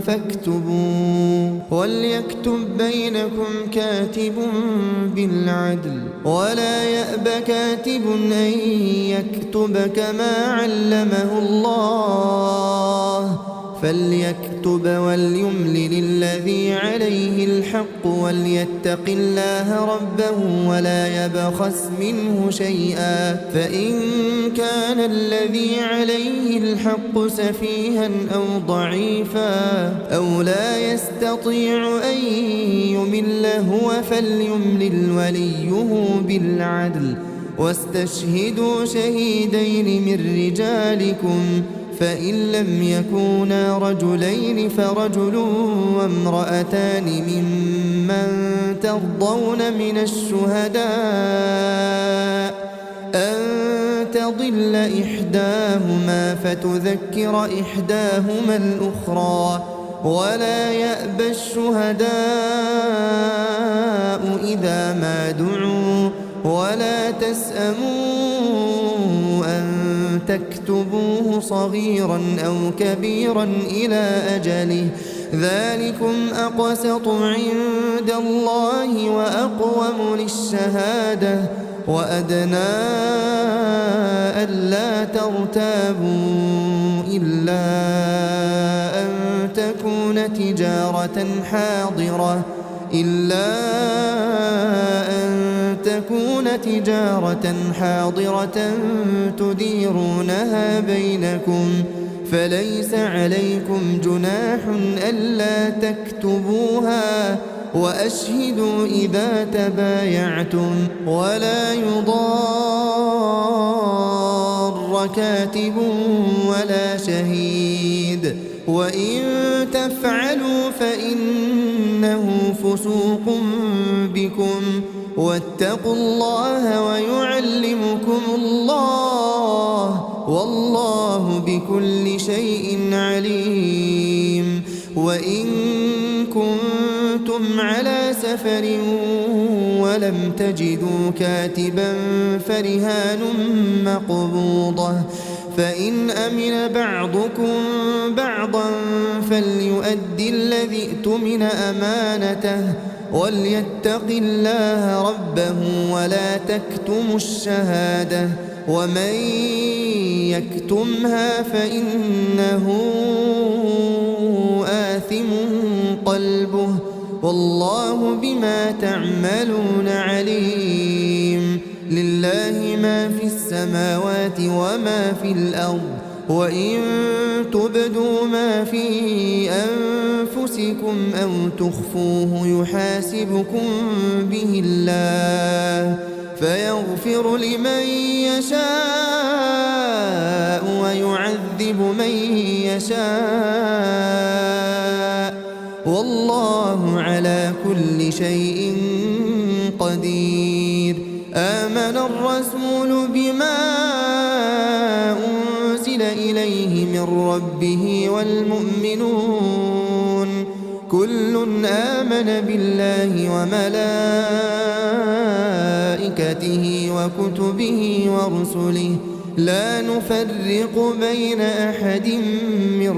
فاكتبوه وليكتب بينكم كاتب بالعدل ولا يأب كاتب أن يكتب كما علمه الله فليكتب وليملل الذي عليه الحق وليتق الله ربه ولا يبخس منه شيئا فإن كان الذي عليه الحق سفيها أو ضعيفا أو لا يستطيع أن يمل هو فليملل وليه بالعدل واستشهدوا شهيدين من رجالكم فإن لم يكونا رجلين فرجل وامرأتان ممن ترضون من الشهداء أن تضل إحداهما فتذكر إحداهما الأخرى ولا يأبى الشهداء إذا ما دعوا ولا تسأموا أن تكتبوه صغيرا أو كبيرا إلى أجله ذلكم أقسط عند الله وأقوم للشهادة وأدنى ألا ترتابوا إلا أن تكون تجارة حاضرة تديرونها بينكم فليس عليكم جناح ألا تكتبوها وأشهدوا إذا تبايعتم ولا يضار كاتب ولا شهيد وإن تفعلوا فإنه فسوق بكم واتقوا الله ويعلمكم الله والله بكل شيء عليم وإن كنتم على سفر ولم تجدوا كاتبا فرهان مقبوضة فإن أمن بعضكم بعضا فليؤدي الذي اؤتمن أمانته وليتق الله ربه ولا تكتموا الشهادة ومن يكتمها فإنه آثم قلبه والله بما تعملون عليم. لله ما في السماوات وما في الأرض وإن تبدوا ما في أنفسكم أو تخفوه يحاسبكم به الله فيغفر لمن يشاء ويعذب من يشاء والله على كل شيء قدير. آمن الرسول بما أنزل إليه من ربه والمؤمنون كل آمن بالله وملائكته وكتبه ورسله لا نفرق بين أحد من